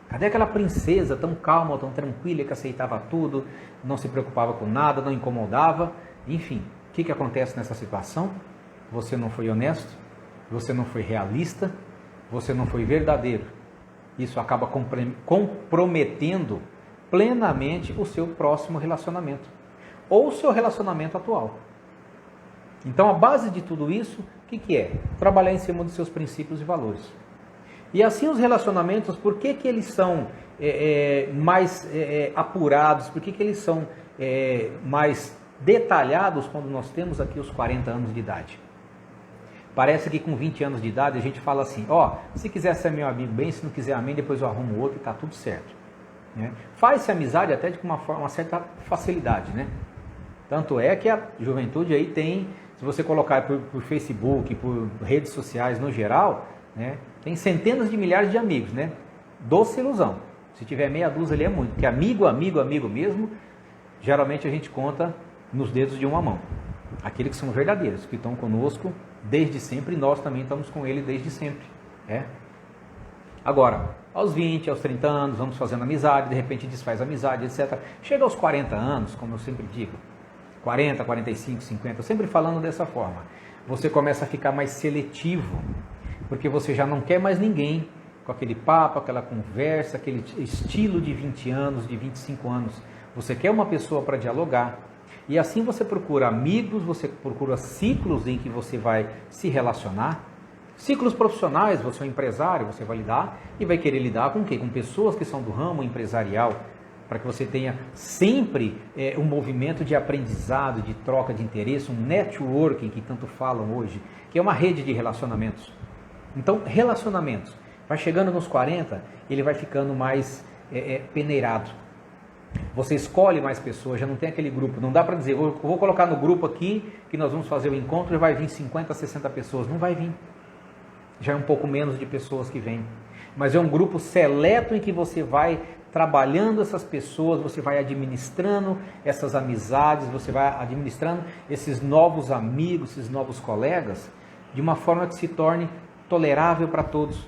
Cadê aquela princesa tão calma, tão tranquila, que aceitava tudo, não se preocupava com nada, não incomodava? Enfim, o que acontece nessa situação? Você não foi honesto, você não foi realista, você não foi verdadeiro. Isso acaba comprometendo plenamente o seu próximo relacionamento, ou o seu relacionamento atual. Então a base de tudo isso, o que é? Trabalhar em cima dos seus princípios e valores. E assim os relacionamentos, por que eles são mais apurados, por que eles são mais detalhados quando nós temos aqui os 40 anos de idade? Parece que com 20 anos de idade a gente fala assim, se quiser ser meu amigo, bem, se não quiser, amém, depois eu arrumo outro e está tudo certo. Né? Faz-se amizade até de uma certa facilidade, né? Tanto é que a juventude aí tem, se você colocar por Facebook, por redes sociais no geral, né, tem centenas de milhares de amigos, né? Doce ilusão. Se tiver meia dúzia ali é muito, porque amigo mesmo, geralmente a gente conta nos dedos de uma mão. Aqueles que são verdadeiros, que estão conosco desde sempre, e nós também estamos com ele desde sempre. Agora, aos 20, aos 30 anos, vamos fazendo amizade, de repente desfaz amizade, etc. Chega aos 40 anos, como eu sempre digo, 40, 45, 50, sempre falando dessa forma, você começa a ficar mais seletivo, porque você já não quer mais ninguém com aquele papo, aquela conversa, aquele estilo de 20 anos, de 25 anos. Você quer uma pessoa para dialogar. E assim você procura amigos, você procura ciclos em que você vai se relacionar. Ciclos profissionais, você é um empresário, você vai lidar e vai querer lidar com o quê? Com pessoas que são do ramo empresarial. para que você tenha sempre um movimento de aprendizado, de troca de interesse, um networking que tanto falam hoje, que é uma rede de relacionamentos. Então, relacionamentos. Vai chegando nos 40, ele vai ficando mais peneirado. Você escolhe mais pessoas, já não tem aquele grupo. Não dá para dizer, eu vou colocar no grupo aqui que nós vamos fazer o encontro e vai vir 50, 60 pessoas. Não vai vir. Já é um pouco menos de pessoas que vêm. Mas é um grupo seleto em que você vai trabalhando essas pessoas, você vai administrando essas amizades, você vai administrando esses novos amigos, esses novos colegas, de uma forma que se torne tolerável para todos,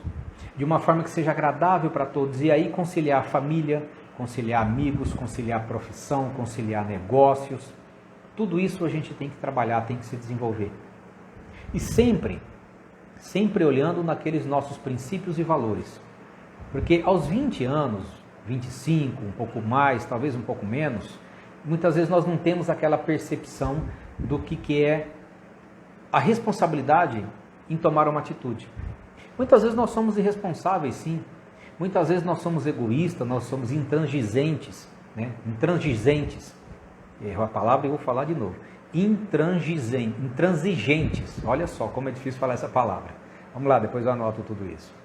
de uma forma que seja agradável para todos, e aí conciliar família, conciliar amigos, conciliar profissão, conciliar negócios, tudo isso a gente tem que trabalhar, tem que se desenvolver. E sempre olhando naqueles nossos princípios e valores, porque aos 20 anos, 25, um pouco mais, talvez um pouco menos, muitas vezes nós não temos aquela percepção do que é a responsabilidade em tomar uma atitude. Muitas vezes nós somos irresponsáveis, sim. Muitas vezes nós somos egoístas, nós somos intransigentes, né? Intransigentes. Errou a palavra e eu vou falar de novo. Intransigentes. Olha só como é difícil falar essa palavra. Vamos lá, depois eu anoto tudo isso.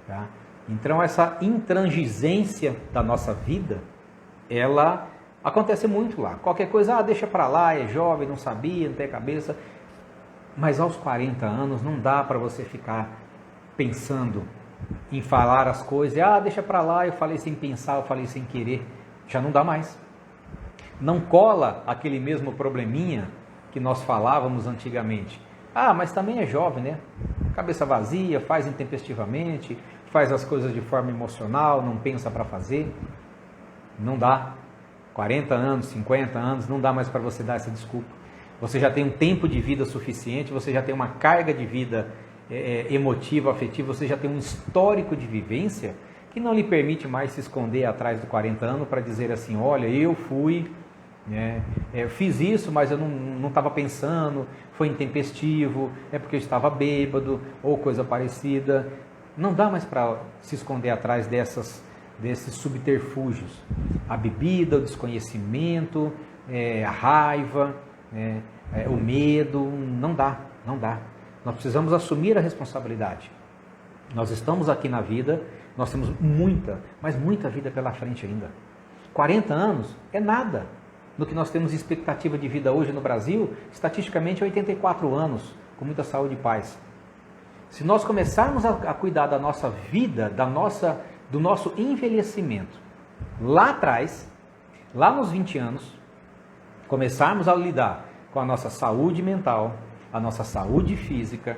Tá? Então essa intransigência da nossa vida, ela acontece muito lá. Qualquer coisa, deixa para lá, é jovem, não sabia, não tem cabeça. Mas aos 40 anos não dá para você ficar pensando em falar as coisas. Deixa para lá, eu falei sem pensar, eu falei sem querer. Já não dá mais. Não cola aquele mesmo probleminha que nós falávamos antigamente. Mas também é jovem, né? Cabeça vazia, faz intempestivamente, faz as coisas de forma emocional, não pensa para fazer. Não dá. 40 anos, 50 anos, não dá mais para você dar essa desculpa. Você já tem um tempo de vida suficiente, você já tem uma carga de vida emotiva, afetiva, você já tem um histórico de vivência que não lhe permite mais se esconder atrás dos 40 anos para dizer assim, olha, eu fui, eu fiz isso, mas eu não estava pensando, foi intempestivo, é porque eu estava bêbado, ou coisa parecida. Não dá mais para se esconder atrás desses subterfúgios. A bebida, o desconhecimento, a raiva, o medo, não dá. Nós precisamos assumir a responsabilidade. Nós estamos aqui na vida, nós temos muita, mas muita vida pela frente ainda. 40 anos é nada. No que nós temos expectativa de vida hoje no Brasil, estatisticamente 84 anos, com muita saúde e paz. Se nós começarmos a cuidar da nossa vida, do nosso envelhecimento, lá atrás, lá nos 20 anos, começarmos a lidar com a nossa saúde mental, a nossa saúde física,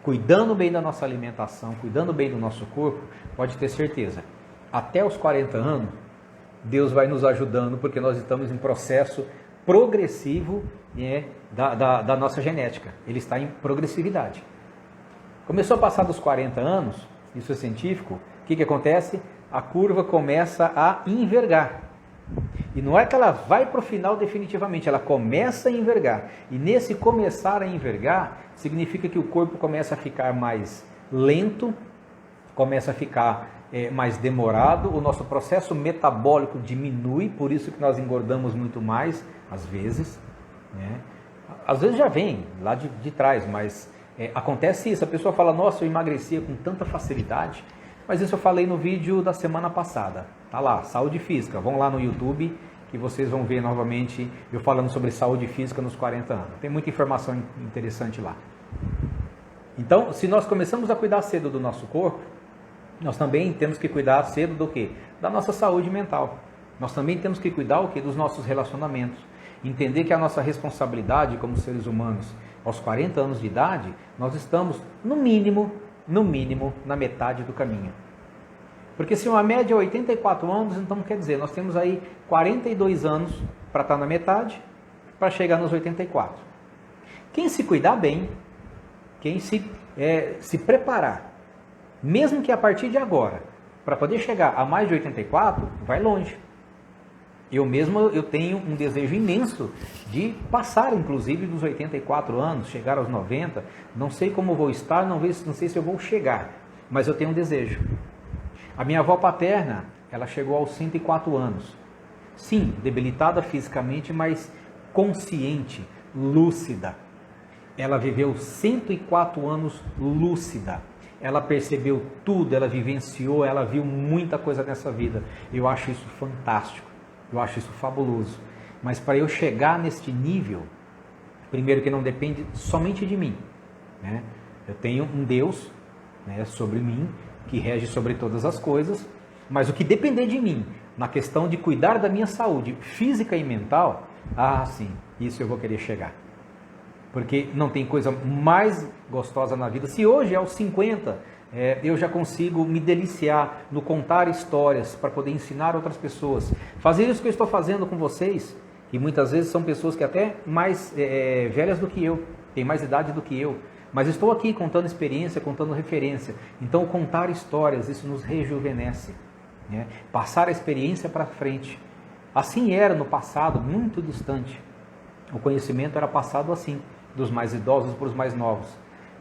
cuidando bem da nossa alimentação, cuidando bem do nosso corpo, pode ter certeza, até os 40 anos, Deus vai nos ajudando, porque nós estamos em processo progressivo da nossa genética. Ele está em progressividade. Começou a passar dos 40 anos, isso é científico, o que acontece? A curva começa a envergar. E não é que ela vai para o final definitivamente, ela começa a envergar. E nesse começar a envergar, significa que o corpo começa a ficar mais lento, começa a ficar mais demorado, o nosso processo metabólico diminui, por isso que nós engordamos muito mais, às vezes. Às vezes já vem lá de trás, mas acontece isso. A pessoa fala, nossa, eu emagrecia com tanta facilidade. Mas isso eu falei no vídeo da semana passada. Tá lá, saúde física. Vão lá no YouTube que vocês vão ver novamente eu falando sobre saúde física nos 40 anos. Tem muita informação interessante lá. Então, se nós começamos a cuidar cedo do nosso corpo, nós também temos que cuidar cedo do quê? Da nossa saúde mental. Nós também temos que cuidar o quê? Dos nossos relacionamentos. Entender que a nossa responsabilidade como seres humanos, aos 40 anos de idade, nós estamos, no mínimo, na metade do caminho. Porque se uma média é 84 anos, então quer dizer, nós temos aí 42 anos para estar na metade, para chegar nos 84. Quem se cuidar bem, quem se preparar, mesmo que a partir de agora, para poder chegar a mais de 84, vai longe. Eu tenho um desejo imenso de passar, inclusive, dos 84 anos, chegar aos 90. Não sei como vou estar, não sei se eu vou chegar, mas eu tenho um desejo. A minha avó paterna, ela chegou aos 104 anos. Sim, debilitada fisicamente, mas consciente, lúcida. Ela viveu 104 anos lúcida. Ela percebeu tudo, ela vivenciou, ela viu muita coisa nessa vida. Eu acho isso fantástico, eu acho isso fabuloso. Mas para eu chegar neste nível, primeiro que não depende somente de mim, né? Eu tenho um Deus, né, sobre mim, que rege sobre todas as coisas, mas o que depender de mim, na questão de cuidar da minha saúde física e mental, sim, isso eu vou querer chegar. Porque não tem coisa mais gostosa na vida. Se hoje, aos 50, eu já consigo me deliciar no contar histórias para poder ensinar outras pessoas. Fazer isso que eu estou fazendo com vocês, que muitas vezes são pessoas que até mais velhas do que eu, têm mais idade do que eu. Mas estou aqui contando experiência, contando referência. Então, contar histórias, isso nos rejuvenesce, né? Passar a experiência para frente. Assim era no passado, muito distante. O conhecimento era passado assim, dos mais idosos para os mais novos.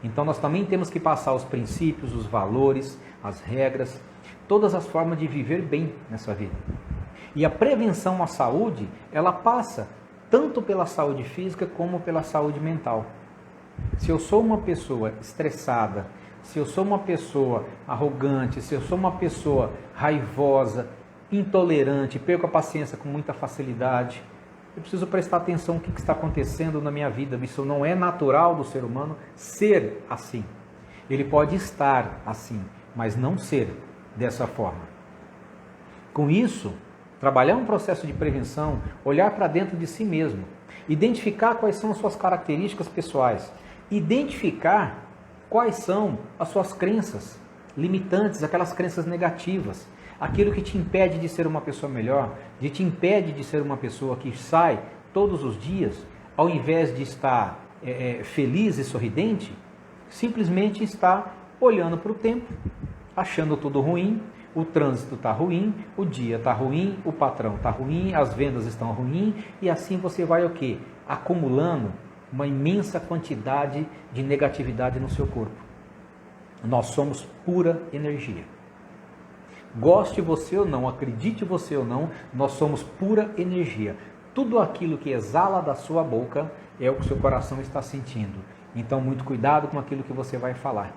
Então nós também temos que passar os princípios, os valores, as regras, todas as formas de viver bem nessa vida. E a prevenção à saúde, ela passa tanto pela saúde física como pela saúde mental. Se eu sou uma pessoa estressada, se eu sou uma pessoa arrogante, se eu sou uma pessoa raivosa, intolerante, perco a paciência com muita facilidade, eu preciso prestar atenção no que está acontecendo na minha vida. Isso não é natural do ser humano ser assim. Ele pode estar assim, mas não ser dessa forma. Com isso, trabalhar um processo de prevenção, olhar para dentro de si mesmo, identificar quais são as suas características pessoais, identificar quais são as suas crenças limitantes, aquelas crenças negativas, aquilo que te impede de ser uma pessoa melhor, que te impede de ser uma pessoa que sai todos os dias, ao invés de estar feliz e sorridente, simplesmente está olhando para o tempo, achando tudo ruim, o trânsito está ruim, o dia está ruim, o patrão está ruim, as vendas estão ruins, e assim você vai o quê? Acumulando uma imensa quantidade de negatividade no seu corpo. Nós somos pura energia. Goste você ou não, acredite você ou não, nós somos pura energia. Tudo aquilo que exala da sua boca é o que o seu coração está sentindo. Então, muito cuidado com aquilo que você vai falar.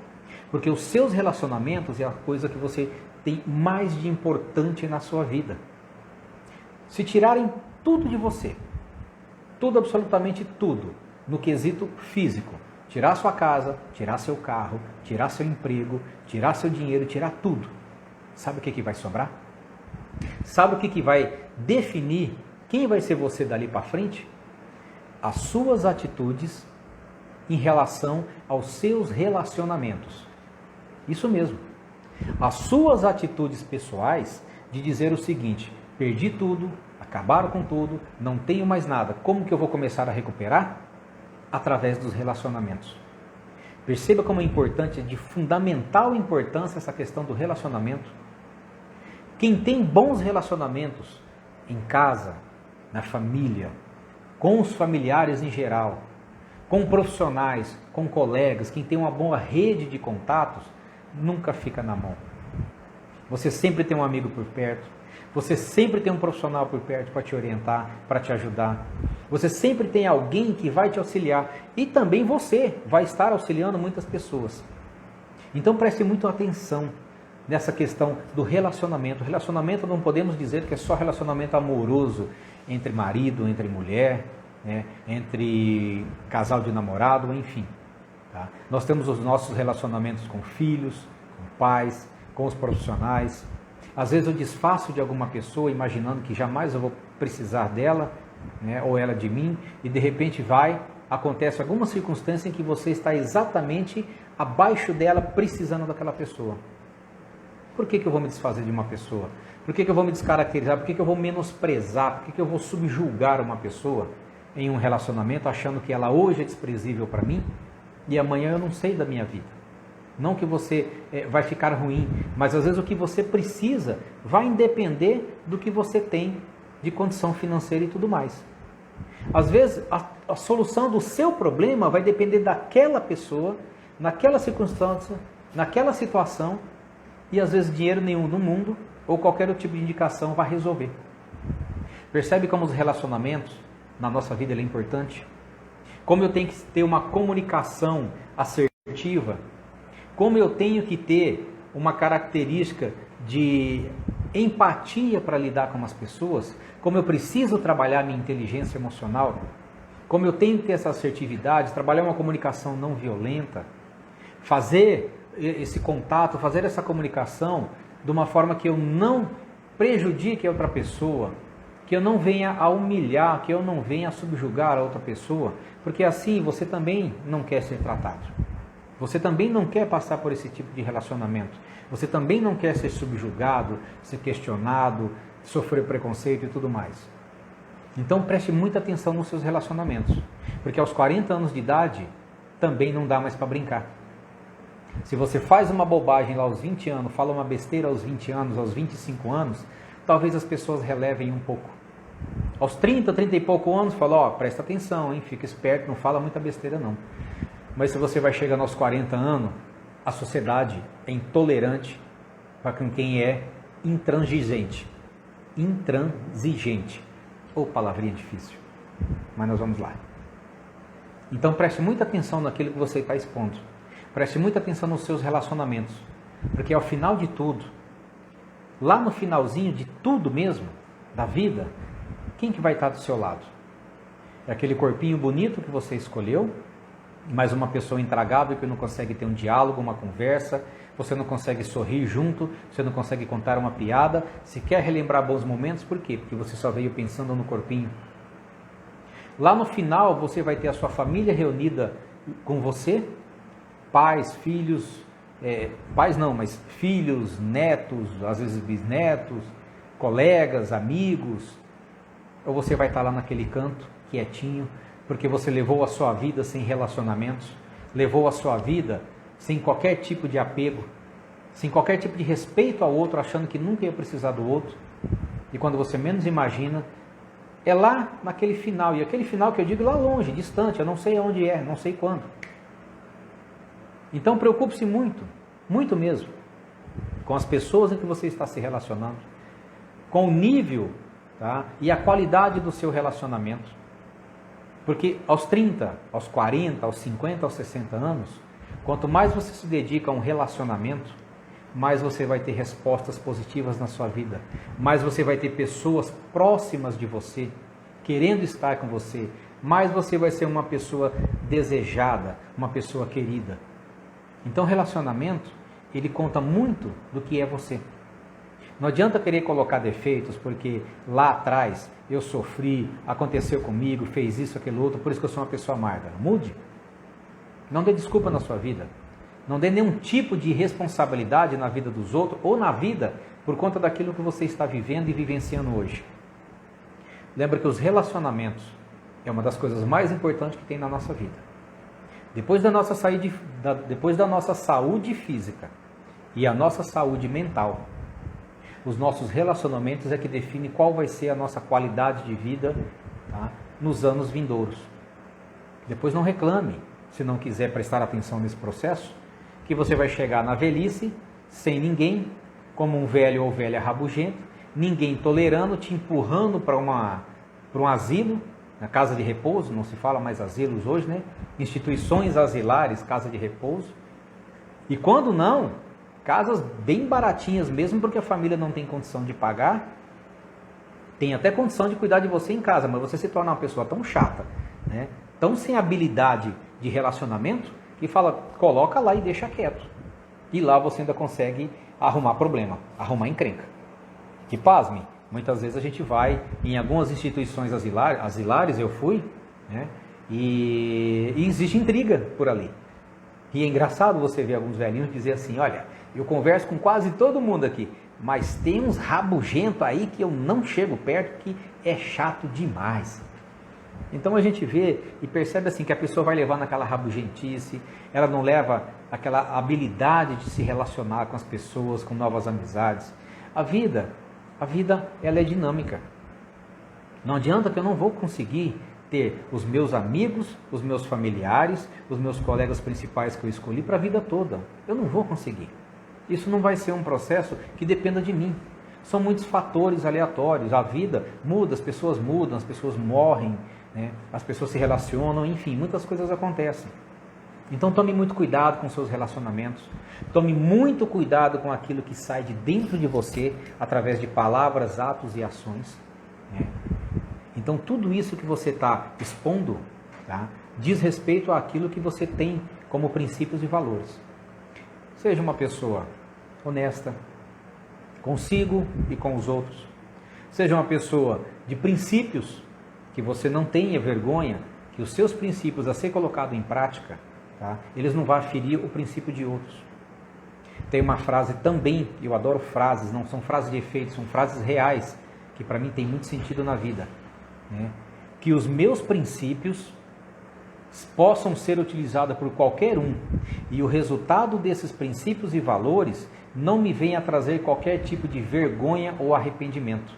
Porque os seus relacionamentos é a coisa que você tem mais de importante na sua vida. Se tirarem tudo de você, tudo, absolutamente tudo, no quesito físico, tirar sua casa, tirar seu carro, tirar seu emprego, tirar seu dinheiro, tirar tudo, sabe o que vai sobrar? Sabe o que vai definir quem vai ser você dali para frente? As suas atitudes em relação aos seus relacionamentos. Isso mesmo. As suas atitudes pessoais de dizer o seguinte: perdi tudo, acabaram com tudo, não tenho mais nada. Como que eu vou começar a recuperar? Através dos relacionamentos. Perceba como é importante, de fundamental importância essa questão do relacionamento. Quem tem bons relacionamentos em casa, na família, com os familiares em geral, com profissionais, com colegas, quem tem uma boa rede de contatos, nunca fica na mão. Você sempre tem um amigo por perto, você sempre tem um profissional por perto para te orientar, para te ajudar. Você sempre tem alguém que vai te auxiliar e também você vai estar auxiliando muitas pessoas. Então preste muita atenção nessa questão do relacionamento. Relacionamento não podemos dizer que é só relacionamento amoroso entre marido, entre mulher, né, entre casal de namorado, enfim. Tá? Nós temos os nossos relacionamentos com filhos, com pais, com os profissionais. Às vezes eu desfaço de alguma pessoa imaginando que jamais eu vou precisar dela, né, ou ela de mim, e de repente acontece alguma circunstância em que você está exatamente abaixo dela, precisando daquela pessoa. Por que eu vou me desfazer de uma pessoa? Por que eu vou me descaracterizar? Por que eu vou menosprezar? Por que eu vou subjulgar uma pessoa em um relacionamento, achando que ela hoje é desprezível para mim e amanhã eu não sei da minha vida? Não que você vai ficar ruim, mas às vezes o que você precisa vai depender do que você tem de condição financeira e tudo mais. Às vezes a solução do seu problema vai depender daquela pessoa, naquela circunstância, naquela situação, E às vezes dinheiro nenhum no mundo ou qualquer outro tipo de indicação vai resolver. Percebe como os relacionamentos na nossa vida é importante? Como eu tenho que ter uma comunicação assertiva? Como eu tenho que ter uma característica de empatia para lidar com as pessoas? Como eu preciso trabalhar minha inteligência emocional? Como eu tenho que ter essa assertividade, trabalhar uma comunicação não violenta? Fazer esse contato, fazer essa comunicação de uma forma que eu não prejudique a outra pessoa, que eu não venha a humilhar, que eu não venha a subjugar a outra pessoa, porque assim você também não quer ser tratado. Você também não quer passar por esse tipo de relacionamento. Você também não quer ser subjugado, ser questionado, sofrer preconceito e tudo mais. Então preste muita atenção nos seus relacionamentos, porque aos 40 anos de idade também não dá mais para brincar. Se você faz uma bobagem lá aos 20 anos, fala uma besteira aos 20 anos, aos 25 anos, talvez as pessoas relevem um pouco. Aos 30, 30 e pouco anos, fala, presta atenção, hein, fica esperto, não fala muita besteira não. Mas se você vai chegando aos 40 anos, a sociedade é intolerante para quem é intransigente. Intransigente. Ou palavrinha difícil. Mas nós vamos lá. Então preste muita atenção naquilo que você está expondo. Preste muita atenção nos seus relacionamentos. Porque ao final de tudo, lá no finalzinho de tudo mesmo, da vida, quem que vai estar do seu lado? É aquele corpinho bonito que você escolheu, mas uma pessoa intragável que não consegue ter um diálogo, uma conversa, você não consegue sorrir junto, você não consegue contar uma piada, se quer relembrar bons momentos, por quê? Porque você só veio pensando no corpinho. Lá no final você vai ter a sua família reunida com você, pais, filhos, pais não, mas filhos, netos, às vezes bisnetos, colegas, amigos, ou você vai estar lá naquele canto, quietinho, porque você levou a sua vida sem relacionamentos, levou a sua vida sem qualquer tipo de apego, sem qualquer tipo de respeito ao outro, achando que nunca ia precisar do outro. E quando você menos imagina, é lá naquele final, e aquele final que eu digo lá longe, distante, eu não sei aonde é, não sei quando. Então preocupe-se muito, muito mesmo, com as pessoas em que você está se relacionando, com o nível, tá, e a qualidade do seu relacionamento. Porque aos 30, aos 40, aos 50, aos 60 anos, quanto mais você se dedica a um relacionamento, mais você vai ter respostas positivas na sua vida, mais você vai ter pessoas próximas de você, querendo estar com você, mais você vai ser uma pessoa desejada, uma pessoa querida. Então relacionamento, ele conta muito do que é você. Não adianta querer colocar defeitos, porque lá atrás eu sofri, aconteceu comigo, fez isso, aquilo outro, por isso que eu sou uma pessoa amarga. Mude. Não dê desculpa na sua vida. Não dê nenhum tipo de responsabilidade na vida dos outros ou na vida por conta daquilo que você está vivendo e vivenciando hoje. Lembra que os relacionamentos é uma das coisas mais importantes que tem na nossa vida. Depois da nossa saúde física e a nossa saúde mental, os nossos relacionamentos é que define qual vai ser a nossa qualidade de vida, tá, nos anos vindouros. Depois não reclame, se não quiser prestar atenção nesse processo, que você vai chegar na velhice, sem ninguém, como um velho ou velha rabugento, ninguém tolerando, te empurrando para um asilo, na casa de repouso, não se fala mais asilos hoje, né? Instituições asilares, casa de repouso. E quando não, casas bem baratinhas mesmo, porque a família não tem condição de pagar, tem até condição de cuidar de você em casa, mas você se torna uma pessoa tão chata, né? Tão sem habilidade de relacionamento, que fala, coloca lá e deixa quieto. E lá você ainda consegue arrumar problema, arrumar encrenca. Que pasme, muitas vezes a gente vai em algumas instituições asilares, eu fui, né? E existe intriga por ali. E é engraçado você ver alguns velhinhos dizer assim, olha, eu converso com quase todo mundo aqui, mas tem uns rabugentos aí que eu não chego perto, que é chato demais. Então a gente vê e percebe assim que a pessoa vai levar naquela rabugentice, ela não leva aquela habilidade de se relacionar com as pessoas, com novas amizades. A vida ela é dinâmica. Não adianta que eu não vou conseguir ter os meus amigos, os meus familiares, os meus colegas principais que eu escolhi para a vida toda. Eu não vou conseguir. Isso não vai ser um processo que dependa de mim. São muitos fatores aleatórios. A vida muda, as pessoas morrem, né? As pessoas se relacionam, enfim, muitas coisas acontecem. Então tome muito cuidado com seus relacionamentos. Tome muito cuidado com aquilo que sai de dentro de você através de palavras, atos e ações, né? Então tudo isso que você está expondo, tá, diz respeito àquilo que você tem como princípios e valores. Seja uma pessoa honesta consigo e com os outros. Seja uma pessoa de princípios, que você não tenha vergonha, que os seus princípios a ser colocado em prática, tá, eles não vão ferir o princípio de outros. Tem uma frase também, eu adoro frases, não são frases de efeito, são frases reais, que para mim tem muito sentido na vida, né? Que os meus princípios possam ser utilizados por qualquer um e o resultado desses princípios e valores não me venha a trazer qualquer tipo de vergonha ou arrependimento.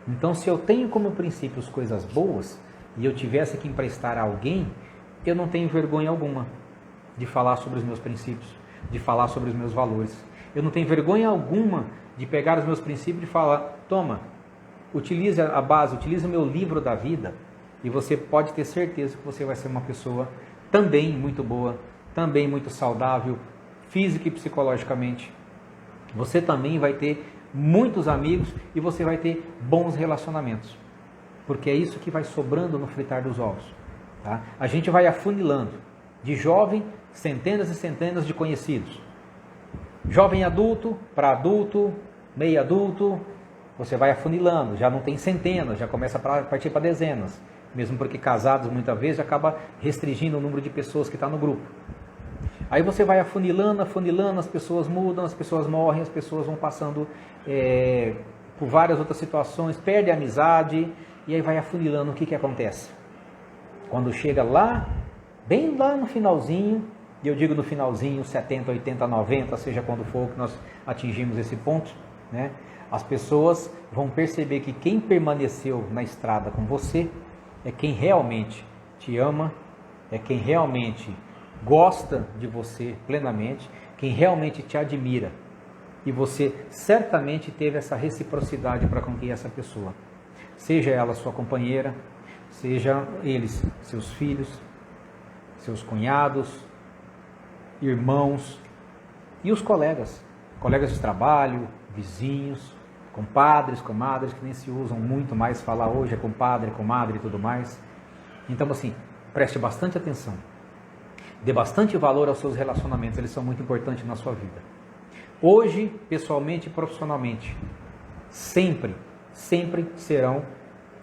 Então, se eu tenho como princípios coisas boas e eu tivesse que emprestar a alguém, eu não tenho vergonha alguma de falar sobre os meus princípios, de falar sobre os meus valores. Eu não tenho vergonha alguma de pegar os meus princípios e falar, toma, utilize a base, utilize o meu livro da vida, e você pode ter certeza que você vai ser uma pessoa também muito boa, também muito saudável, física e psicologicamente. Você também vai ter muitos amigos e você vai ter bons relacionamentos, porque é isso que vai sobrando no fritar dos ovos, tá? A gente vai afunilando, de jovem, centenas e centenas de conhecidos, jovem adulto, para adulto, meio adulto, você vai afunilando, já não tem centenas, já começa a partir para dezenas, mesmo porque casados muitas vezes acaba restringindo o número de pessoas que está no grupo. Aí você vai afunilando, as pessoas mudam, as pessoas morrem, as pessoas vão passando por várias outras situações, perde a amizade, e aí vai afunilando. O que acontece? Quando chega lá, bem lá no finalzinho, e eu digo no finalzinho, 70, 80, 90, seja quando for que nós atingimos esse ponto, né? As pessoas vão perceber que quem permaneceu na estrada com você é quem realmente te ama, é quem realmente gosta de você plenamente, quem realmente te admira. E você certamente teve essa reciprocidade para com essa pessoa. Seja ela sua companheira, seja eles seus filhos, seus cunhados, irmãos e os colegas de trabalho, vizinhos, compadres, comadres, que nem se usam muito mais falar hoje, é compadre, comadre e tudo mais. Então assim, preste bastante atenção. Dê bastante valor aos seus relacionamentos, eles são muito importantes na sua vida. Hoje, pessoalmente e profissionalmente, sempre serão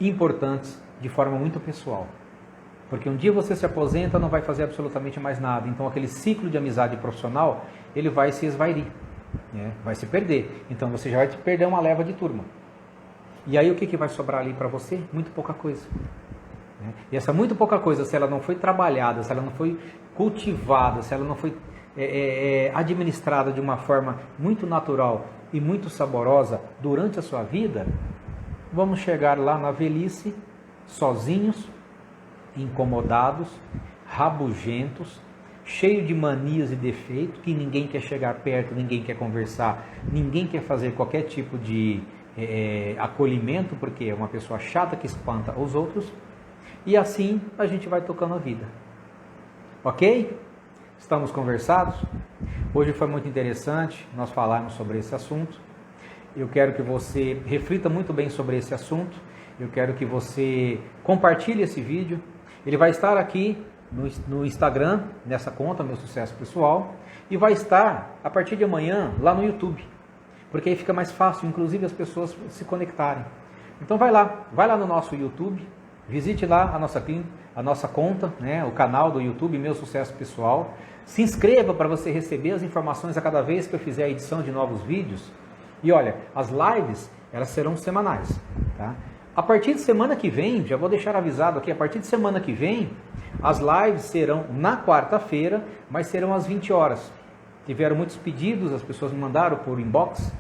importantes de forma muito pessoal. Porque um dia você se aposenta, não vai fazer absolutamente mais nada. Então aquele ciclo de amizade profissional, ele vai se esvairir, né? Vai se perder. Então você já vai perder uma leva de turma. E aí o que vai sobrar ali para você? Muito pouca coisa. E essa muito pouca coisa, se ela não foi trabalhada, se ela não foi cultivada, se ela não foi administrada de uma forma muito natural e muito saborosa durante a sua vida, vamos chegar lá na velhice, sozinhos, incomodados, rabugentos, cheio de manias e defeitos, que ninguém quer chegar perto, ninguém quer conversar, ninguém quer fazer qualquer tipo de acolhimento, porque é uma pessoa chata que espanta os outros. E assim a gente vai tocando a vida. Ok? Estamos conversados? Hoje foi muito interessante nós falarmos sobre esse assunto. Eu quero que você reflita muito bem sobre esse assunto. Eu quero que você compartilhe esse vídeo. Ele vai estar aqui no Instagram, nessa conta, Meu Sucesso Pessoal. E vai estar, a partir de amanhã, lá no YouTube. Porque aí fica mais fácil, inclusive, as pessoas se conectarem. Então vai lá no nosso YouTube. Visite lá a nossa conta, né, o canal do YouTube, Meu Sucesso Pessoal. Se inscreva para você receber as informações a cada vez que eu fizer a edição de novos vídeos. E olha, as lives, elas serão semanais, tá? A partir de semana que vem, já vou deixar avisado aqui, a partir de semana que vem, as lives serão na quarta-feira, mas serão às 20 horas. Tiveram muitos pedidos, as pessoas me mandaram por inbox,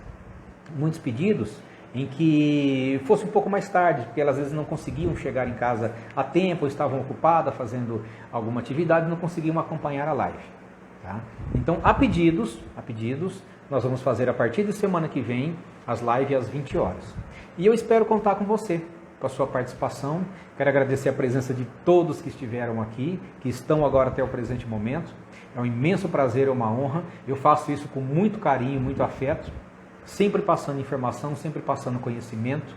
muitos pedidos, em que fosse um pouco mais tarde, porque elas às vezes não conseguiam chegar em casa a tempo, ou estavam ocupadas fazendo alguma atividade e não conseguiam acompanhar a live. Tá? Então, a pedidos, nós vamos fazer a partir de semana que vem as lives às 20 horas. E eu espero contar com você, com a sua participação. Quero agradecer a presença de todos que estiveram aqui, que estão agora até o presente momento. É um imenso prazer, é uma honra. Eu faço isso com muito carinho, muito afeto, sempre passando informação, sempre passando conhecimento.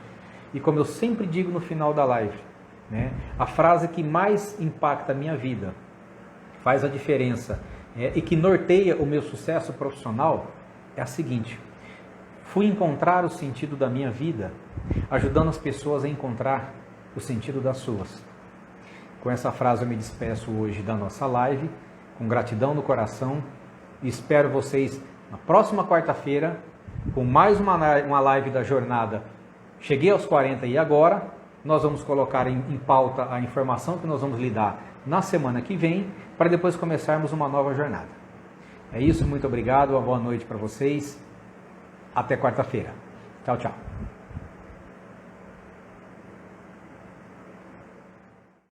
E como eu sempre digo no final da live, né, a frase que mais impacta a minha vida, faz a diferença e que norteia o meu sucesso profissional é a seguinte: fui encontrar o sentido da minha vida ajudando as pessoas a encontrar o sentido das suas. Com essa frase eu me despeço hoje da nossa live, com gratidão no coração, e espero vocês na próxima quarta-feira com mais uma live da jornada Cheguei aos 40 e agora. Nós vamos colocar em pauta a informação que nós vamos lhe dar na semana que vem, para depois começarmos uma nova jornada. É isso, muito obrigado, uma boa noite para vocês. Até quarta-feira. Tchau, tchau.